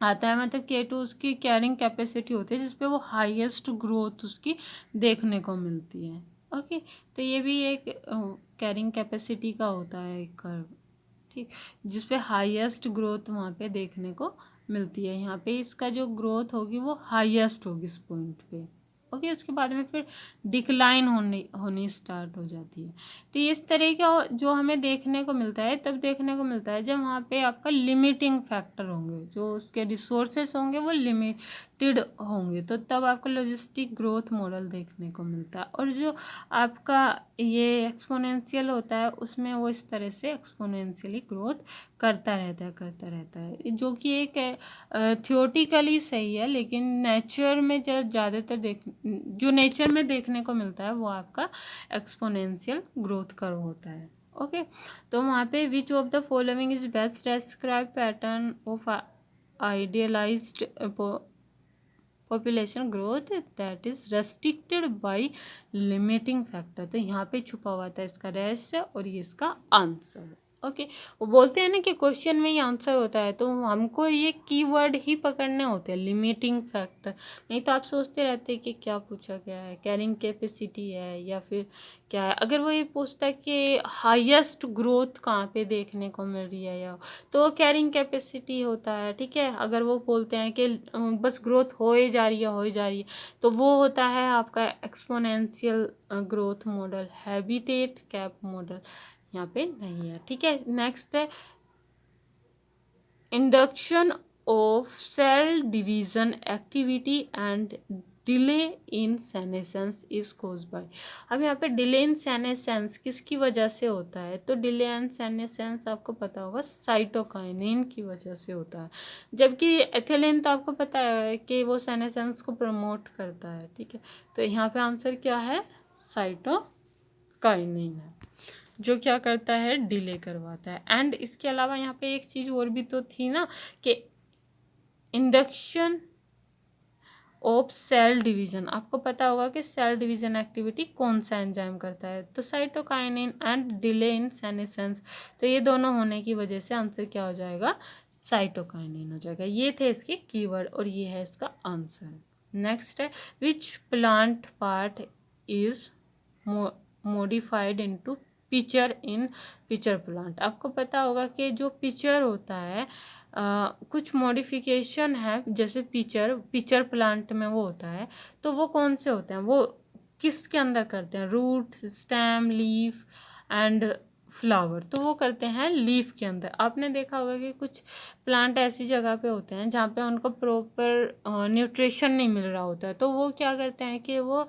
आता है, मतलब K2 उसकी कैरिंग कैपेसिटी होती है, जिसपे वो हाईएस्ट ग्रोथ उसकी देखने को मिलती है। ओके, तो ये भी एक कैरिंग कैपेसिटी का होता है एक कर्व। ठीक, जिसपे हाईएस्ट ग्रोथ वहाँ पे देखने को मिलती है। यहाँ पे इसका जो ग्रोथ होगी वो हाईएस्ट होगी इस पॉइंट पे। ओके, उसके बाद में फिर डिक्लाइन होनी स्टार्ट हो जाती है। तो इस तरह का जो हमें देखने को मिलता है, तब देखने को मिलता है जब वहाँ पे आपका लिमिटिंग फैक्टर होंगे, जो उसके रिसोर्सेस होंगे वो लिमिटेड होंगे, तो तब आपको लॉजिस्टिक ग्रोथ मॉडल देखने को मिलता है। और जो आपका ये एक्सपोनेंशियल होता है, उसमें वो इस तरह से एक्सपोनेंशियली ग्रोथ करता रहता है, जो कि एक थियोटिकली सही है, लेकिन नेचर में ज़्यादातर जो नेचर में देखने को मिलता है वो आपका एक्सपोनेंशियल ग्रोथ कर्व होता है। ओके, तो वहाँ पे which of the following is best describe pattern of idealized population growth that is restricted by limiting factor. तो यहाँ पे छुपा हुआ था इसका रहस्य और ये इसका आंसर। ओके, वो बोलते हैं ना कि क्वेश्चन में ही आंसर होता है, तो हमको ये कीवर्ड ही पकड़ने होते हैं, लिमिटिंग फैक्टर। नहीं तो आप सोचते रहते हैं कि क्या पूछा गया है, कैरिंग कैपेसिटी है या फिर क्या है। अगर वो ये पूछता है कि हाईएस्ट ग्रोथ कहाँ पे देखने को मिल रही है, या तो कैरिंग कैपेसिटी होता है। ठीक है, अगर वो बोलते हैं कि बस ग्रोथ हो ही जा रही है, तो वो होता है आपका exponential growth model, habitat cap model यहाँ पे नहीं है। ठीक है, नेक्स्ट है induction of cell division activity and delay in senescence is cause by. अब यहाँ पे डिले इन सेनेसेंस किसकी वजह से होता है, तो डिले इन सेनेसेंस आपको पता होगा साइटोकाइनिन की वजह से होता है, जबकि एथिलीन तो आपको पता है कि वो सेनेसेंस को प्रमोट करता है। ठीक है, तो यहाँ पे आंसर क्या है, साइटोकाइनिन है, जो क्या करता है, डिले करवाता है। एंड इसके अलावा यहाँ पे एक चीज़ और भी तो थी ना, कि इंडक्शन ऑफ सेल डिवीजन, आपको पता होगा कि सेल डिवीजन एक्टिविटी कौन सा एंजाइम करता है, तो cytokinin and delay in senescence, तो ये दोनों होने की वजह से आंसर क्या हो जाएगा, साइटोकाइनिन हो जाएगा। ये थे इसके कीवर्ड और ये है इसका आंसर। नेक्स्ट है which plant part is modified into pitcher in pitcher plant. आपको पता होगा कि जो पिचर होता है कुछ मॉडिफिकेशन है, जैसे पिचर प्लांट में वो होता है, तो वो कौन से होते हैं, वो किसके अंदर करते हैं, root, stem, leaf and flower, तो वो करते हैं लीफ के अंदर। आपने देखा होगा कि कुछ प्लांट ऐसी जगह पे होते हैं जहाँ पे उनको प्रॉपर न्यूट्रिशन नहीं मिल रहा होता है, तो वो क्या करते हैं कि वो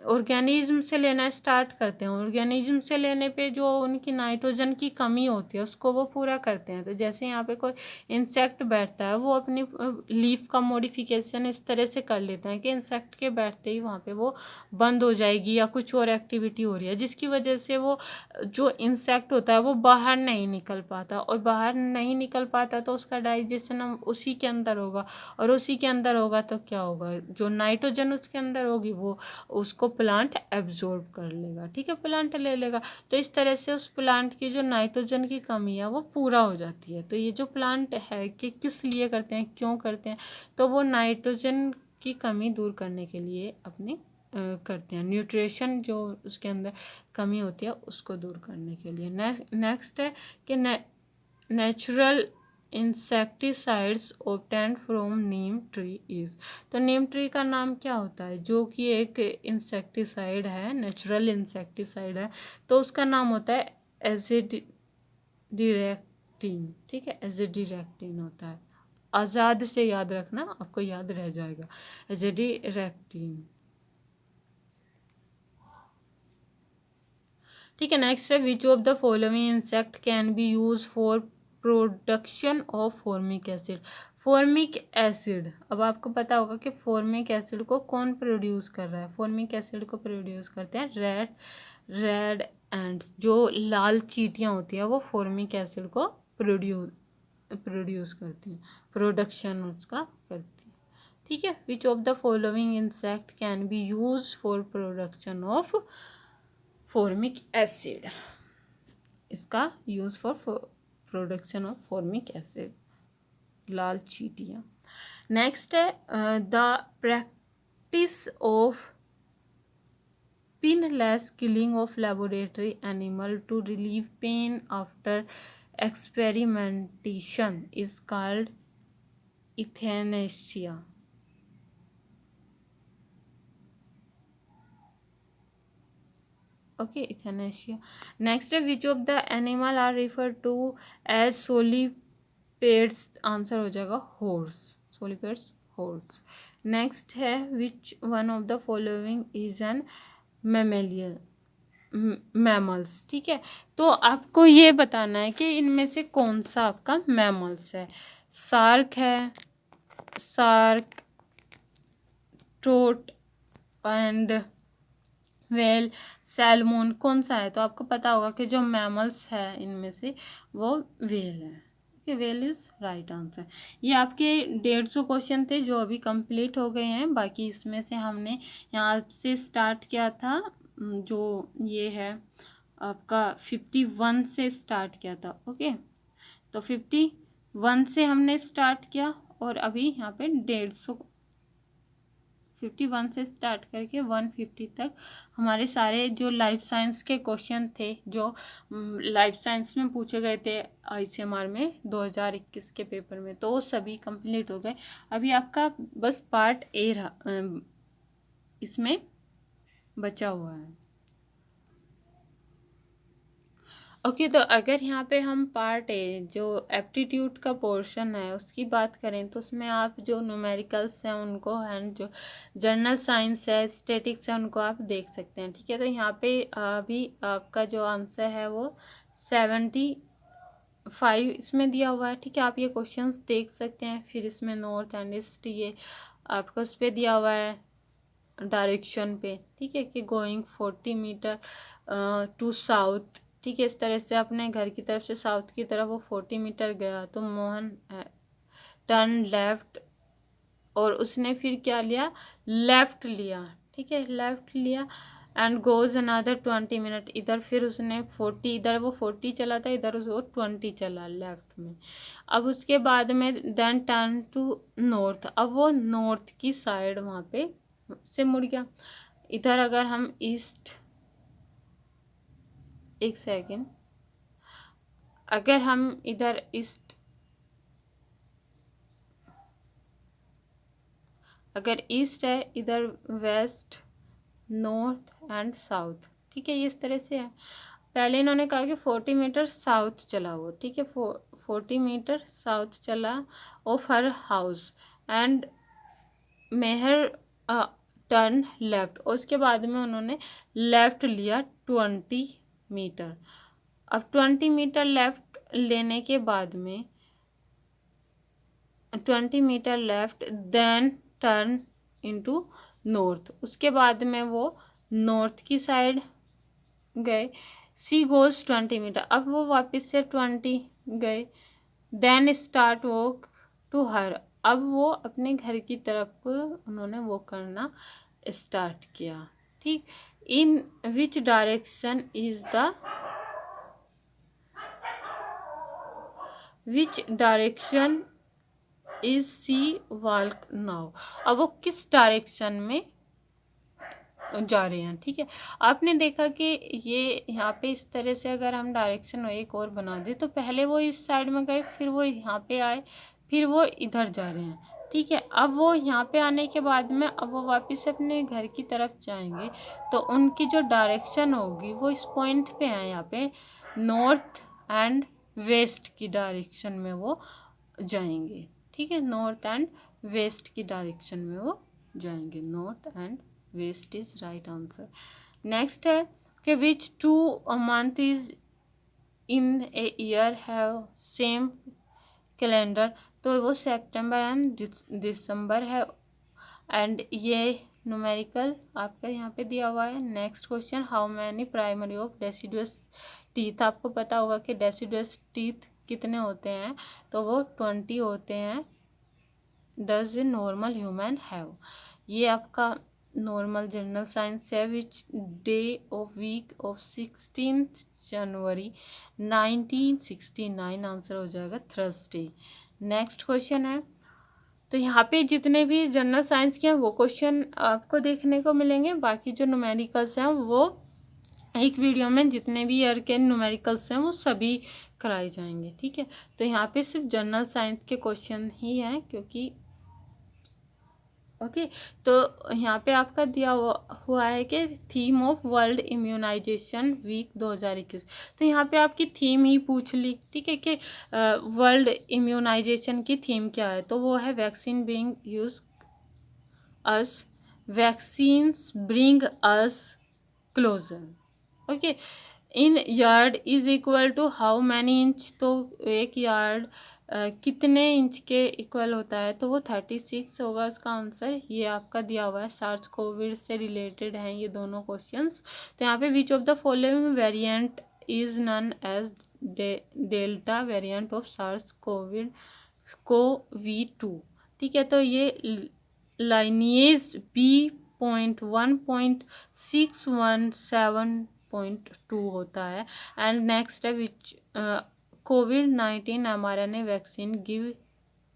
ऑर्गेनिज्म से लेना स्टार्ट करते हैं। ऑर्गेनिज्म से लेने पे जो उनकी नाइट्रोजन की कमी होती है उसको वो पूरा करते हैं। तो जैसे यहाँ पे कोई इंसेक्ट बैठता है, वो अपनी लीफ का मॉडिफिकेशन इस तरह से कर लेते हैं कि इंसेक्ट के बैठते ही वहाँ पे वो बंद हो जाएगी या कुछ और एक्टिविटी हो रही है, जिसकी वजह से वो जो इंसेक्ट होता है वो बाहर नहीं निकल पाता, और बाहर नहीं निकल पाता तो उसका डाइजेशन उसी के अंदर होगा, और उसी के अंदर होगा तो क्या होगा, जो नाइट्रोजन उसके अंदर होगी वो उसको प्लांट एब्जॉर्ब कर लेगा। ठीक है, प्लांट ले लेगा, तो इस तरह से उस प्लांट की जो नाइट्रोजन की कमी है वो पूरा हो जाती है। तो ये जो प्लांट है कि किस लिए करते हैं, क्यों करते हैं, तो वो नाइट्रोजन की कमी दूर करने के लिए अपनी करते हैं, न्यूट्रिशन जो उसके अंदर कमी होती है उसको दूर करने के लिए। नेक्स्ट है कि natural insecticides obtained from Neem tree is. तो नीम ट्री का नाम क्या होता है, जो कि एक इंसेक्टिसाइड है, नेचुरल इंसेक्टिसाइड है, तो उसका नाम होता है एजिडिरेक्टिन। ठीक है, एजिडिरेक्टिन होता है। आज़ाद से याद रखना, आपको याद रह जाएगा, एजिडिरेक्टिन। ठीक है, नेक्स्ट है which of the following insect can be use for production of formic acid. Formic acid, अब आपको पता होगा कि फॉर्मिक एसिड को कौन प्रोड्यूस कर रहा है। फॉर्मिक एसिड को प्रोड्यूस करते हैं रेड एंड्स, जो लाल चींटियाँ होती हैं वो फॉर्मिक एसिड को प्रोड्यूस करती हैं, प्रोडक्शन उसका करती है। ठीक है, which of the following insect can be use for production of formic acid. इसका use for production of formic acid, लाल चींटियाँ। नेक्स्ट है the practice of painless killing of laboratory animal to relieve pain after experimentation is called euthanasia. Okay, euthanasia. Next, which of the animal are referred to as solipedes? Answer हो जाएगा horse. Solipedes, horse. Next है which one of the following is an mammalian? Mammals. ठीक है, तो आपको ये बताना है कि इनमें से कौन सा आपका मैमल्स है। शार्क है, शार्क, ट्रोट एंड वेल, सैल्मोन, कौन सा है। तो आपको पता होगा कि जो मैमल्स है इनमें से वो वेल है। कि वेल इज राइट आंसर। ये आपके 150 क्वेश्चन थे जो अभी कंप्लीट हो गए हैं। बाकी इसमें से हमने यहाँ से स्टार्ट किया था, जो ये है आपका 51 से स्टार्ट किया था। ओके, तो 51 से हमने स्टार्ट किया और अभी यहाँ पे 150, 51 से स्टार्ट करके 150 तक हमारे सारे जो लाइफ साइंस के क्वेश्चन थे, जो लाइफ साइंस में पूछे गए थे ICMR में 2021 के पेपर में, तो वो सभी कंप्लीट हो गए। अभी आपका बस पार्ट ए इसमें बचा हुआ है। ओके, तो अगर यहाँ पे हम पार्ट ए जो एप्टीट्यूड का पोर्शन है उसकी बात करें, तो उसमें आप जो न्यूमेरिकल्स हैं उनको एंड जो जनरल साइंस है, स्टैटिक्स है, उनको आप देख सकते हैं। ठीक है, तो यहाँ पे अभी आपका जो आंसर है वो 75 इसमें दिया हुआ है। ठीक है, आप ये क्वेश्चंस देख सकते हैं। फिर इसमें नॉर्थ एंड ईस्ट ये आपको उस पर दिया हुआ है डायरेक्शन पे। ठीक है, कि गोइंग 40 मीटर टू साउथ। ठीक है, इस तरह से अपने घर की तरफ से साउथ की तरफ वो 40 मीटर गया, तो मोहन टर्न लेफ्ट, और उसने फिर क्या लिया, लेफ्ट लिया। ठीक है, लेफ्ट लिया एंड गोज अनदर 20 मिनट। इधर फिर उसने 40, इधर वो 40 चला था, इधर वो 20 चला लेफ्ट में। अब उसके बाद में देन टर्न टू नॉर्थ, अब वो नॉर्थ की साइड वहाँ पे से मुड़ गया। इधर अगर हम ईस्ट, एक सेकेंड, अगर हम इधर ईस्ट, अगर ईस्ट है, इधर वेस्ट, नॉर्थ एंड साउथ। ठीक है, ये इस तरह से है। पहले इन्होंने कहा कि 40 मीटर साउथ चला वो। ठीक है, 40 मीटर साउथ चला ऑफ हर हाउस एंड मेहर टर्न लेफ्ट। उसके बाद में उन्होंने लेफ्ट लिया 20 मीटर। अब 20 मीटर लेफ्ट लेने के बाद में 20 metre left then turn into north. उसके बाद में वो नॉर्थ की साइड गए। सी गोज 20 मीटर, अब वो वापस से 20 गए। Then start walk to her, अब वो अपने घर की तरफ को उन्होंने वो करना स्टार्ट किया। ठीक, in which direction is the, which direction is she walk now. अब वो किस डायरेक्शन में जा रहे हैं। ठीक है, आपने देखा कि ये यहाँ पे इस तरह से अगर हम डायरेक्शन एक और बना दें तो पहले वो इस साइड में गए, फिर वो यहाँ पे आए, फिर वो इधर जा रहे हैं। ठीक है, अब वो यहाँ पे आने के बाद में अब वो वापस अपने घर की तरफ जाएंगे, तो उनकी जो डायरेक्शन होगी वो इस पॉइंट पे है, यहाँ पे नॉर्थ एंड वेस्ट की डायरेक्शन में वो जाएंगे। ठीक है, नॉर्थ एंड वेस्ट की डायरेक्शन में वो जाएंगे। North and west is right answer. Next है कि which two month is in a year have same calendar, तो वो सितंबर एंड दिसंबर है। एंड ये न्यूमेरिकल आपका यहाँ पे दिया हुआ है। Next question, how many primary of deciduous teeth, आपको पता होगा कि डेसिडुअस टीथ कितने होते हैं, तो वो 20 होते हैं। Does a normal human have, ये आपका नॉर्मल जनरल साइंस है। Which day of week of 16 January 1969, answer हो जाएगा थर्सडे। नेक्स्ट क्वेश्चन है, तो यहाँ पे जितने भी जनरल साइंस के हैं वो क्वेश्चन आपको देखने को मिलेंगे, बाकी जो न्यूमेरिकल्स हैं वो एक वीडियो में जितने भी ईयर के न्यूमेरिकल्स हैं वो सभी कराए जाएंगे। ठीक है, तो यहाँ पे सिर्फ जनरल साइंस के क्वेश्चन ही हैं, क्योंकि ओके तो यहाँ पे आपका दिया हुआ है कि theme of world immunization week 2021, तो यहाँ पे आपकी थीम ही पूछ ली। ठीक है, कि वर्ल्ड इम्यूनाइजेशन की थीम क्या है, तो वो है vaccine being use us, vaccines bring us closer. Okay, in yard is equal to how many inch, तो एक यार्ड कितने इंच के इक्वल होता है, तो वो 36 होगा इसका आंसर। ये आपका दिया हुआ है, सार्स कोविड से रिलेटेड हैं ये दोनों क्वेश्चंस। तो यहाँ पे which of the following variant is known as delta variant of SARS कोवी-2। ठीक है, तो ये लाइनिएज B.1.617.2 होता है। एंड नेक्स्ट है विच कोविड-19 mRNA vaccine give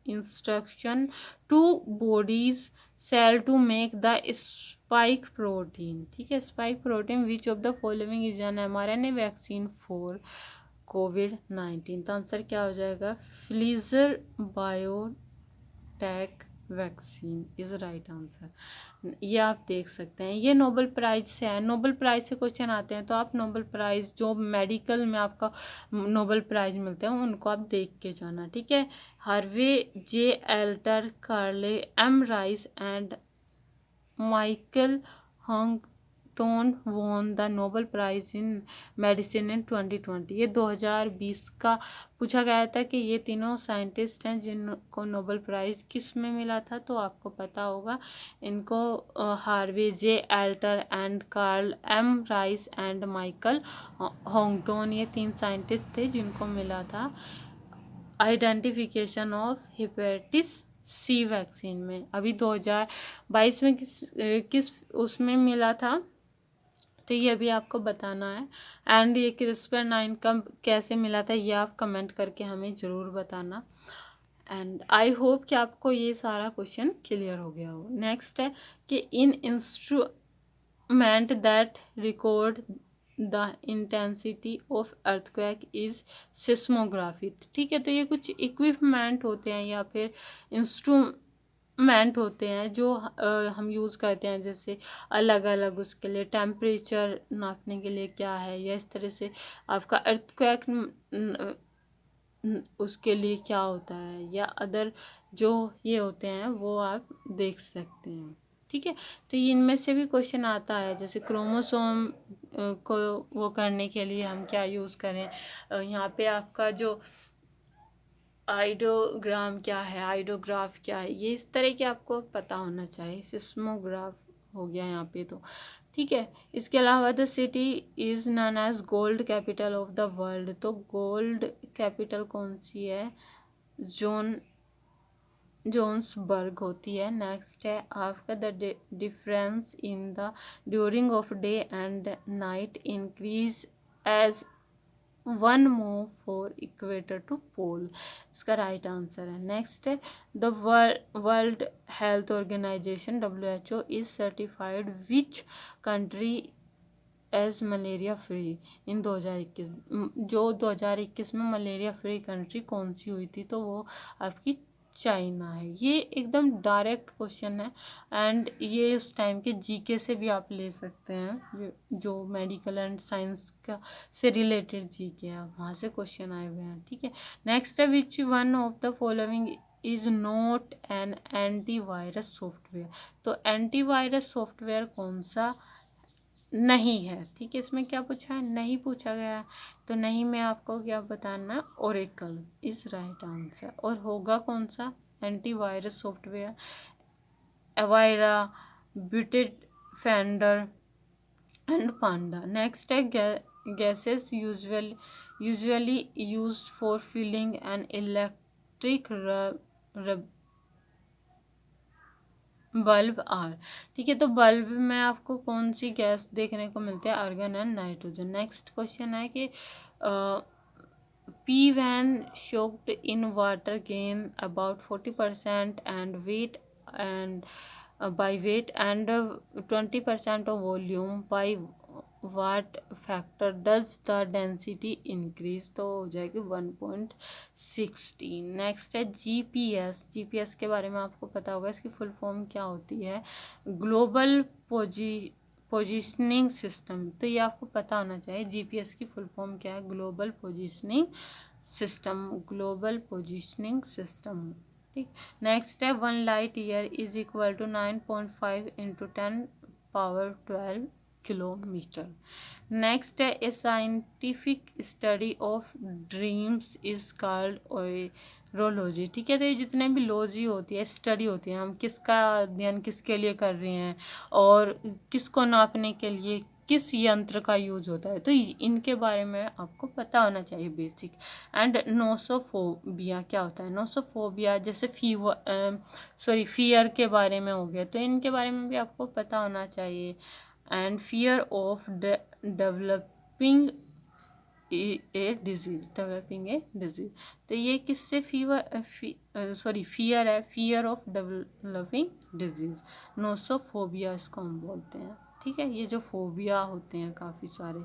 instruction to body's cell to make the spike protein. ठीक है, spike protein which of the following is an mRNA vaccine for कोविड-19, तो आंसर क्या हो जाएगा, Pfizer biotech vaccine is right answer. ये आप देख सकते हैं, ये नोबेल प्राइज से है। नोबेल प्राइज से क्वेश्चन आते हैं तो आप नोबेल प्राइज जो मेडिकल में आपका नोबेल प्राइज मिलते हैं उनको आप देख के जाना। ठीक है, Harvey J Alter, Carl M Rice and Michael Houghton won the Nobel prize in medicine in 2020, ये 2020 का पूछा गया था कि ये तीनों साइंटिस्ट हैं जिनको नोबेल प्राइज़ किस में मिला था, तो आपको पता होगा इनको Harvey J Alter and Carl M Rice and Michael Houghton, ये 3 साइंटिस्ट थे जिनको मिला था identification of hepatitis C vaccine में। अभी 2022 में किस उसमें मिला था, तो ये भी आपको बताना है। एंड ये CRISPR-9 का कैसे मिला था ये आप कमेंट करके हमें ज़रूर बताना। एंड आई होप कि आपको ये सारा क्वेश्चन क्लियर हो गया हो। नेक्स्ट है कि in instrument that record the intensity of earthquake is seismography. ठीक है, तो ये कुछ इक्विपमेंट होते हैं या फिर इंस्ट्रूमेंट होते हैं जो हम यूज़ करते हैं, जैसे अलग अलग उसके लिए टेम्परेचर नापने के लिए क्या है, या इस तरह से आपका अर्थक्वेक उसके लिए क्या होता है, या अदर जो ये होते हैं वो आप देख सकते हैं। ठीक है, तो इनमें से भी क्वेश्चन आता है, जैसे क्रोमोसोम को वो करने के लिए हम क्या यूज़ करें, यहाँ पे आपका जो आइडोग्राम क्या है, आइडोग्राफ क्या है, ये इस तरह के आपको पता होना चाहिए। सिस्मोग्राफ हो गया यहाँ पे तो। ठीक है, इसके अलावा the city is known as gold capital of the world, तो गोल्ड कैपिटल कौन सी है, जोन्सबर्ग होती है। नेक्स्ट है आपका the difference in the during of day and night increase as 1 move for equator to pole, इसका राइट आंसर है। नेक्स्ट है the world health organization WHO is certified which country as malaria free in 2021। जो 2021 में malaria free country कौन सी हुई थी, तो वो आपकी चाइना है। ये एकदम डायरेक्ट क्वेश्चन है एंड ये उस टाइम के जीके से भी आप ले सकते हैं, जो मेडिकल एंड साइंस का से रिलेटेड जीके है, वहाँ से क्वेश्चन आए हुए हैं, ठीक है। नेक्स्ट है which one of the following is not an antivirus software, तो एंटीवायरस सॉफ्टवेयर कौन सा नहीं है, ठीक है। इसमें क्या पूछा है, नहीं पूछा गया है, तो नहीं में आपको क्या बताना, ओरेकल इज राइट आंसर। और होगा कौन सा antivirus software, Avira, Bitdefender and Panda. Next है gases usually used for filling an electric bulb are, ठीक है। तो बल्ब में आपको कौन सी गैस देखने को मिलती है, argon and nitrogen. Next question है कि pea when soaked in water gain about 40% and weight and by weight and 20% of volume by what factor does the density increase, तो हो जाएगी 1.16। नेक्स्ट है जीपीएस के बारे में आपको पता होगा, इसकी फुल फॉर्म क्या होती है, ग्लोबल पोजिशनिंग सिस्टम, तो ये आपको पता होना चाहिए। जीपीएस की फुल फॉर्म क्या है, ग्लोबल पोजिशनिंग सिस्टम, ठीक। नेक्स्ट है 1 light year is equal to 9.5 into 10⁻12 kilometre. Next है a scientific study of dreams is called oneirology, ठीक है। तो ये जितने भी लॉजी होती है, स्टडी होती है, हम किसका अध्ययन किसके लिए कर रहे हैं और किसको नापने के लिए किस यंत्र का यूज होता है, तो इनके बारे में आपको पता होना चाहिए बेसिक। एंड नोसोफोबिया क्या होता है, नोसोफोबिया जैसे फियर के बारे में हो गया, तो इनके बारे में भी आपको पता होना चाहिए। And fear of developing a disease, तो ये किससे फियर है, fear of developing disease, nosophobia इसको हम बोलते हैं, ठीक है। ये जो फोबिया होते हैं काफ़ी सारे,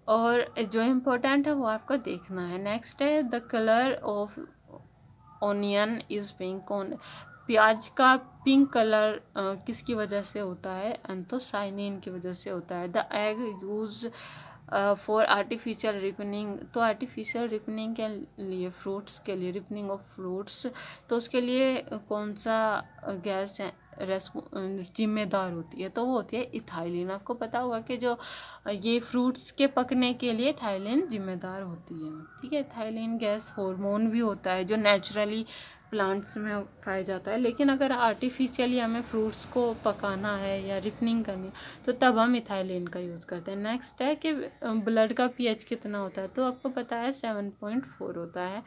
और जो इम्पोर्टेंट है वो आपको देखना है। नेक्स्ट है the colour of onion is pink, प्याज का पिंक कलर किसकी वजह से होता है, एंथोसाइनिन की वजह से होता है। The egg use for artificial ripening, तो आर्टिफिशियल रिपनिंग के लिए फ्रूट्स के लिए, रिपनिंग ऑफ फ्रूट्स, तो उसके लिए कौन सा गैस है जिम्मेदार होती है, तो वो होती है इथाइलिन। आपको पता होगा कि जो ये फ्रूट्स के पकने के लिए इथाइलिन जिम्मेदार होती है, ठीक है। इथाइलिन गैस हार्मोन भी होता है जो नेचुरली प्लांट्स में पाया जाता है, लेकिन अगर आर्टिफिशियली हमें फ्रूट्स को पकाना है या रिपनिंग करनी तो तब हम इथाइलिन का यूज़ करते हैं। नेक्स्ट है कि ब्लड का पीएच कितना होता है, तो आपको पता है 7.4 होता है।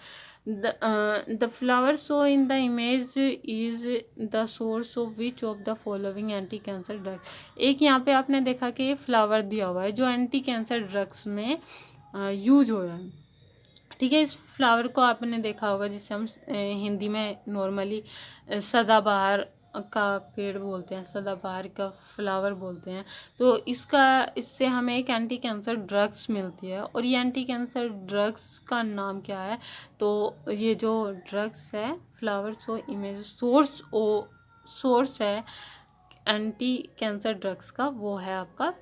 The flower show in the image is the source of which of the following anti cancer drugs, एक यहाँ पे आपने देखा कि ये फ्लावर दिया हुआ है जो एंटी कैंसर ड्रग्स में यूज हो रहा है, ठीक है। इस फ्लावर को आपने देखा होगा जिसे हम हिंदी में नॉर्मली सदाबहार का पेड़ बोलते हैं, सदाबहार का फ्लावर बोलते हैं, तो इससे हमें एक एंटी कैंसर ड्रग्स मिलती है। और ये एंटी कैंसर ड्रग्स का नाम क्या है, तो ये जो ड्रग्स है फ्लावर सो इमेज सोर्स है एंटी कैंसर ड्रग्स का, वो है आपका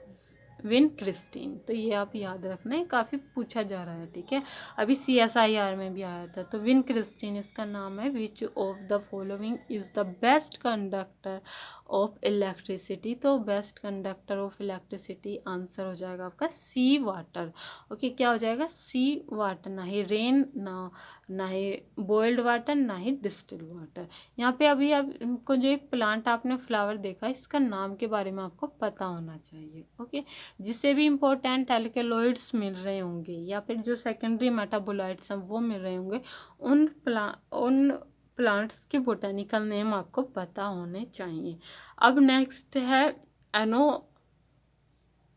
विनक्रिस्टिन, तो ये आप याद रखना है, काफ़ी पूछा जा रहा है, ठीक है। अभी CSIR में भी आया था, तो विनक्रिस्टिन इसका नाम है। Which of the following is the best conductor of electricity, तो best conductor of electricity answer हो जाएगा आपका सी वाटर, ओके। क्या हो जाएगा, सी वाटर, ना ही रेन, ना ही बॉइल्ड वाटर, ना ही डिस्टिल्ड वाटर। यहाँ पे अभी आपको जो प्लांट आपने फ्लावर देखा, इसका नाम के बारे में आपको पता होना चाहिए, ओके। जिससे भी इम्पोर्टेंट एल्केलॉइड्स मिल रहे होंगे या फिर जो सेकेंडरी मेटाबोलाइट्स हैं वो मिल रहे होंगे, उन प्लांट्स के बोटानिकल नेम आपको पता होने चाहिए। अब नेक्स्ट है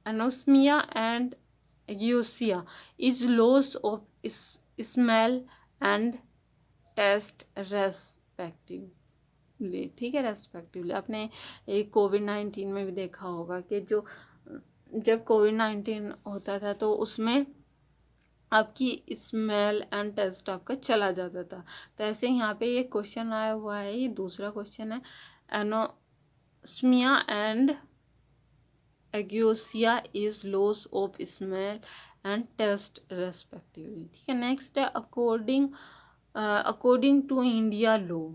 anosmia and ageusia is loss of smell and taste respectively, ठीक है, रेस्पेक्टिवली। आपने एक कोविड-19 में भी देखा होगा कि जो जब कोविड-19 होता था तो उसमें आपकी स्मेल एंड टेस्ट आपका चला जाता था। तो ऐसे यहाँ पे ये क्वेश्चन आया हुआ है, ये दूसरा क्वेश्चन है, anosmia and ageusia is loss of smell and taste respectively, ठीक है। नेक्स्ट है according to India law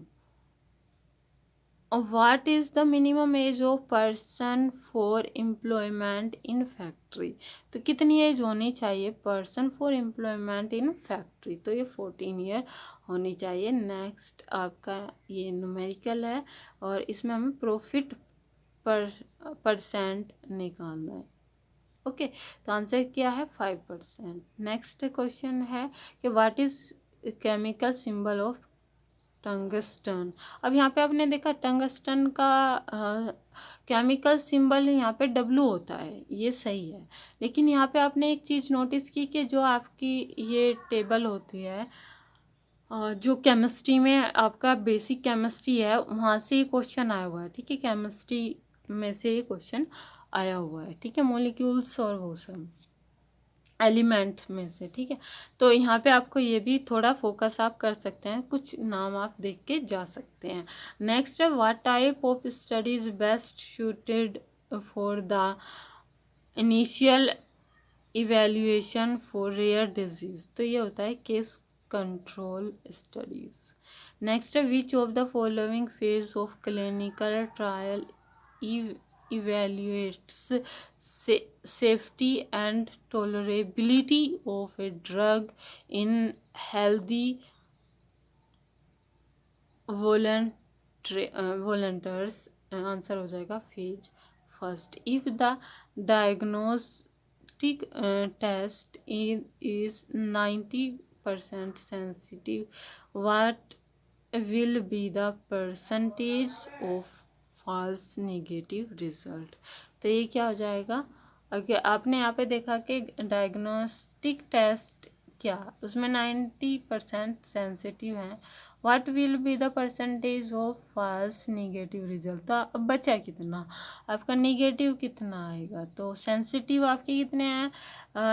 what is the minimum age of person for employment in factory. तो कितनी एज होनी चाहिए person for employment in factory, तो ये 14 year होनी चाहिए। नेक्स्ट आपका ये न्यूमेरिकल है और इसमें हमें प्रॉफिट परसेंट निकालना है। ओके, तो आंसर क्या है 5%। नेक्स्ट क्वेश्चन है कि what is chemical symbol of tungsten. अब यहाँ पे आपने देखा टंगस्टन का केमिकल सिंबल यहाँ पे W होता है, ये सही है। लेकिन यहाँ पे आपने एक चीज़ नोटिस की कि जो आपकी ये टेबल होती है जो केमिस्ट्री में आपका बेसिक केमिस्ट्री है वहाँ से ये क्वेश्चन आया हुआ है, ठीक है। केमिस्ट्री में से ये क्वेश्चन आया हुआ है, ठीक है, मॉलिक्यूल्स और वो सब एलिमेंट में से, ठीक है। तो यहाँ पे आपको ये भी थोड़ा फोकस आप कर सकते हैं, कुछ नाम आप देख के जा सकते हैं। नेक्स्ट है what type of studies best suited for the initial evaluation for rare disease. तो ये होता है केस कंट्रोल स्टडीज। नेक्स्ट है which of the following phase of clinical trial evaluates safety and tolerability of a drug in healthy volunteers। Answer हो जाएगा phase first. If the diagnostic test is 90% sensitive, what will be the percentage of false negative result. तो ये क्या हो जाएगा, अगर आपने यहाँ पे देखा कि डायग्नोस्टिक टेस्ट क्या उसमें 90% सेंसिटिव हैं, what will be the percentage of false negative result. तो अब बचा कितना, आपका नेगेटिव कितना आएगा, तो सेंसिटिव आपके कितने हैं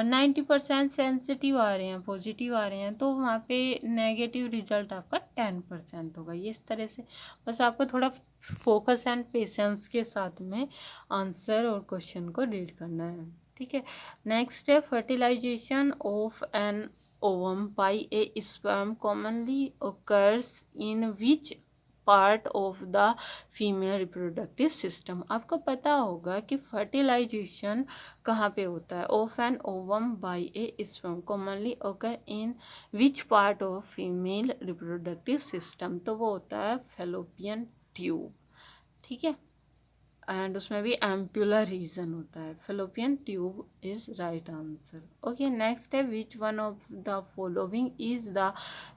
90% सेंसिटिव आ रहे हैं, पॉजिटिव आ रहे हैं, तो वहाँ पे नेगेटिव रिजल्ट आपका 10% होगा। ये इस तरह से बस आपको थोड़ा फोकस एंड पेशेंस के साथ में आंसर और क्वेश्चन को रीड करना है, ठीक है। नेक्स्ट है fertilization of an ovum by a sperm commonly occurs in which part of the female reproductive system. आपको पता होगा कि फर्टिलाइजेशन कहाँ पे होता है, of an ovum by a sperm commonly occur in which part of female reproductive system. तो वो होता है फेलोपियन ट्यूब, ठीक है, एंड उसमें भी एम्पुलर रीजन होता है। Fallopian tube is right answer. Okay, next है which one of the following is the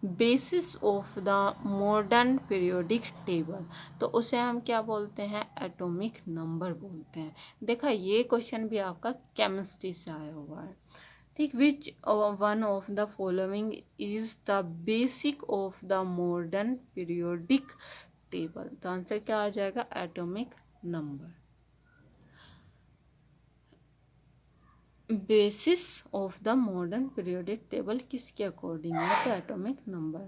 basis of the modern periodic table. तो उसे हम क्या बोलते हैं, एटॉमिक नंबर बोलते हैं। देखा ये क्वेश्चन भी आपका केमिस्ट्री से आया हुआ है, ठीक। Which one of the following is the basic of the modern periodic table. तो आंसर क्या आ जाएगा, atomic number. Basis of the modern periodic table किसके अकॉर्डिंग है, तो एटॉमिक नंबर।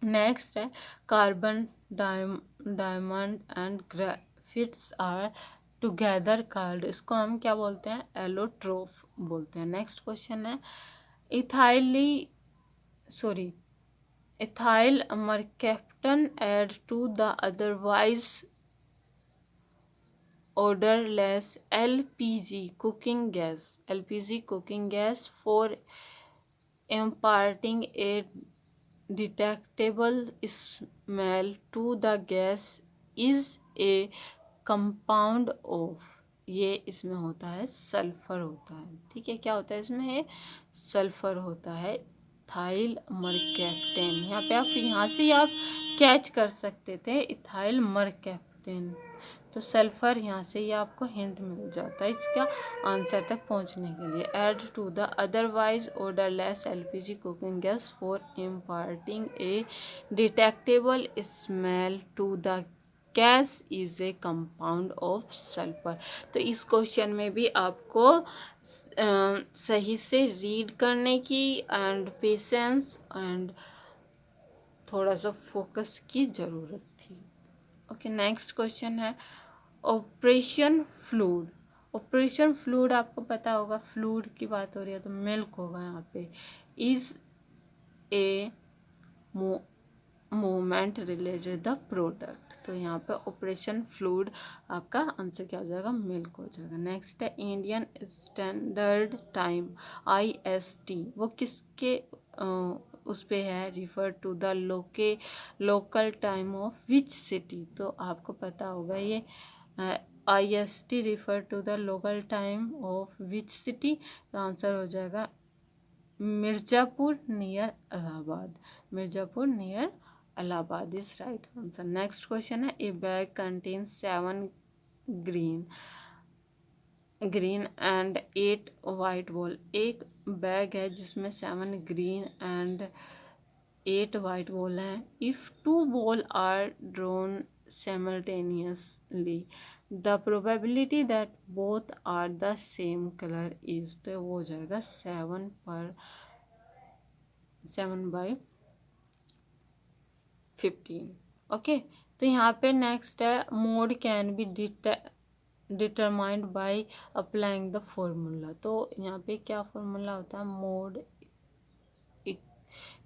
नेक्स्ट है carbon diamond and graphites are together called. इसको हम क्या बोलते हैं, एलोट्रोप बोलते हैं। नेक्स्ट क्वेश्चन है ethyl mercaptan add to the otherwise odorless LPG cooking gas for imparting a detectable smell to the gas is a compound of। ये इसमें होता है सल्फर होता है, ठीक है। क्या होता है इसमें, सल्फर होता है, इथाइल मरकैप्टेन। यहाँ पे आप यहाँ से आप कैच कर सकते थे इथाइल मरकैप्टेन, 10। तो सल्फर यहाँ से ये आपको हिंट मिल जाता है इसका आंसर तक पहुँचने के लिए। Add to the otherwise odourless LPG cooking gas for imparting a detectable smell to the gas is a compound of sulphur. तो इस क्वेश्चन में भी आपको सही से रीड करने की एंड पेशेंस एंड थोड़ा सा फोकस की ज़रूरत थी। ओके, नेक्स्ट क्वेश्चन है ऑपरेशन फ्लूड। ऑपरेशन फ्लूड आपको पता होगा, फ्लूड की बात हो रही है तो मिल्क होगा यहाँ पे। Is a movement related the product. तो यहाँ पे ऑपरेशन फ्लूड आपका आंसर क्या हो जाएगा, मिल्क हो जाएगा। नेक्स्ट है इंडियन स्टैंडर्ड टाइम IST, वो किसके उस पे है, refer to the local time of which city. तो आपको पता होगा ये IST refer to the local time of which city. तो आंसर हो जाएगा Mirzapur near Allahabad. Mirzapur near Allahabad is right answer. Next question है a bag contains 7 green and 8 white ball. एक बैग है जिसमें 7 ग्रीन एंड 8 वाइट बॉल हैं। If 2 ball are drawn simultaneously the probability that both are the same color is, तो वो हो जाएगा 7/15। Okay, तो यहाँ पे नेक्स्ट है mode can be determined by applying the formula. तो यहाँ पे क्या फॉर्मूला होता है, mode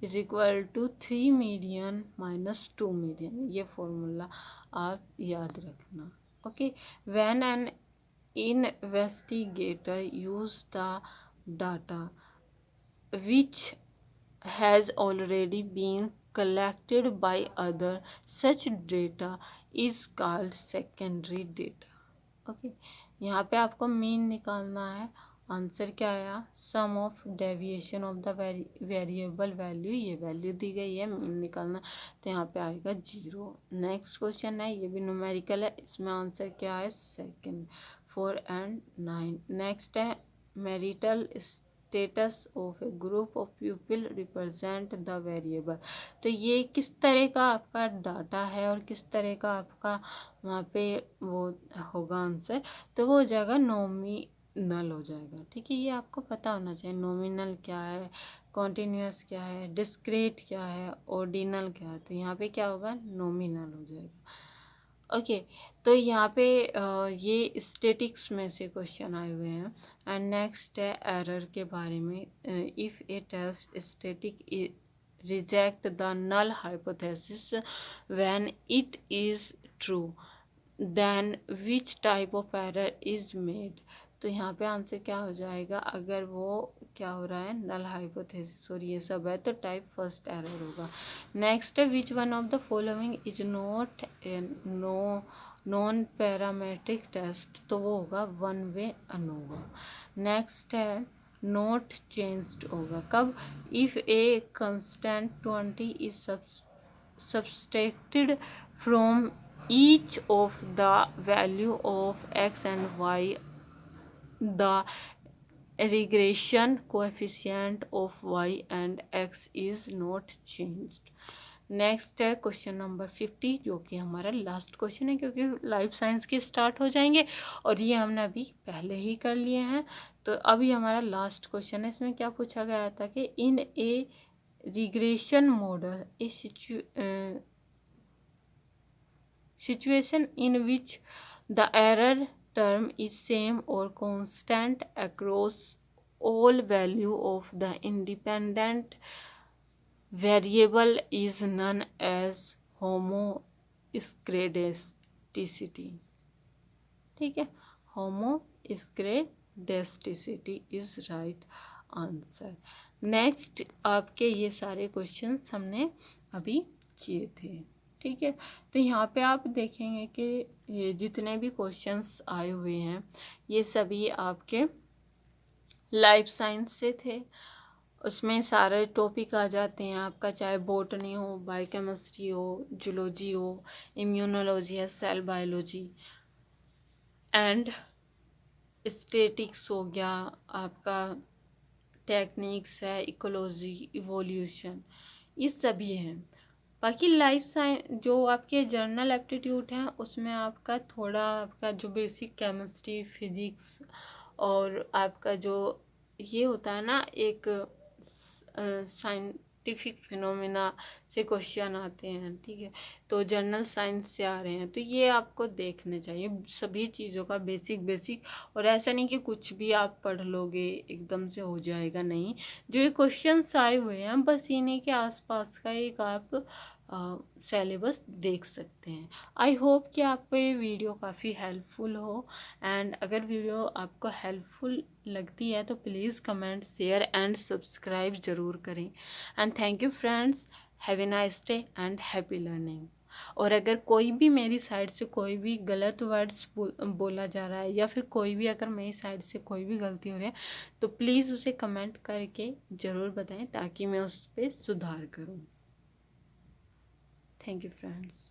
is equal to 3 median minus 2 median. ये फॉर्मूला आप याद रखना। Okay, when an investigator use the data which has already been collected by other, such data is called secondary data। Okay, यहाँ पे आपको मीन निकालना है। आंसर क्या आया, sum of deviation of the variable value, ये वैल्यू दी गई है, मीन निकालना, तो यहाँ पे आएगा 0। नेक्स्ट क्वेश्चन है, ये भी न्यूमेरिकल है, इसमें आंसर क्या है, सेकंड, 4 and 9। नेक्स्ट है marital status of A group of people represent the variable. तो ये किस तरह का आपका डाटा है और किस तरह का आपका वहाँ पे वो होगा आंसर, तो वो हो जाएगा नॉमिनल हो जाएगा। ठीक है, ये आपको पता होना चाहिए नॉमिनल क्या है, कॉन्टिन्यूस क्या है, डिस्क्रीट क्या है, ऑर्डिनल क्या है। तो यहाँ पे क्या होगा, नॉमिनल हो जाएगा। ओके, तो यहाँ पे ये स्टैटिक्स में से क्वेश्चन आए हुए हैं। एंड नेक्स्ट है एरर के बारे में। If a test static reject the null hypothesis when it is true, then which type of error is made. तो यहाँ पे आंसर क्या हो जाएगा, अगर वो क्या हो रहा है, नल हाइपोथेसिस और ये सब है, तो टाइप फर्स्ट एरर होगा। नेक्स्ट है which one of the following is not non parametric test, तो वो होगा वन वे अनोवा। नेक्स्ट है नॉट चेंज्ड होगा कब, if a constant 20 is subtracted from each of the value of x and y, the regression coefficient of y and x is not changed। Next है question number 50, जो कि हमारा last question है, क्योंकि life science के start हो जाएंगे और ये हमने अभी पहले ही कर लिए हैं। तो अभी हमारा लास्ट क्वेश्चन है। इसमें क्या पूछा गया था कि इन ए regression model, a situation in which the error term is same or constant across all value of the independent variable is known as homoscedasticity। ठीक है, homoscedasticity is right answer. Next आपके ये सारे क्वेश्चंस हमने अभी किए थे। ठीक है, तो यहाँ पे आप देखेंगे कि ये जितने भी क्वेश्चंस आए हुए हैं ये सभी आपके लाइफ साइंस से थे। उसमें सारे टॉपिक आ जाते हैं आपका, चाहे बॉटनी हो, बायोकेमिस्ट्री हो, जूलॉजी हो, इम्यूनोलॉजी है, सेल बायोलॉजी एंड स्टैटिक्स हो गया आपका, टेक्निक्स है, इकोलॉजी, इवोल्यूशन, ये सभी हैं। बाकी लाइफ साइंस जो आपके जर्नल एप्टीट्यूड हैं उसमें आपका थोड़ा आपका जो बेसिक केमिस्ट्री, फिजिक्स और आपका जो ये होता है ना, एक साइंटिफिक फिनोमेना से क्वेश्चन आते हैं, ठीक है, तो जर्नल साइंस से आ रहे हैं, तो ये आपको देखने चाहिए सभी चीज़ों का बेसिक बेसिक। और ऐसा नहीं कि कुछ भी आप पढ़ लोगे एकदम से हो जाएगा, नहीं। जो ये क्वेश्चंस आए हुए हैं बस इन्हीं के आसपास का एक आप सिलेबस देख सकते हैं। आई होप कि आपको ये वीडियो काफ़ी हेल्पफुल हो, एंड अगर वीडियो आपको हेल्पफुल लगती है तो please comment, share and subscribe ज़रूर करें। And thank you friends, have a nice day and happy learning. और अगर कोई भी मेरी साइड से कोई भी गलत वर्ड्स बोला जा रहा है, या फिर कोई भी अगर मेरी साइड से कोई भी गलती हो रही है, तो प्लीज़ उसे कमेंट करके ज़रूर बताएं ताकि मैं उस पर सुधार करूं। Thank you friends.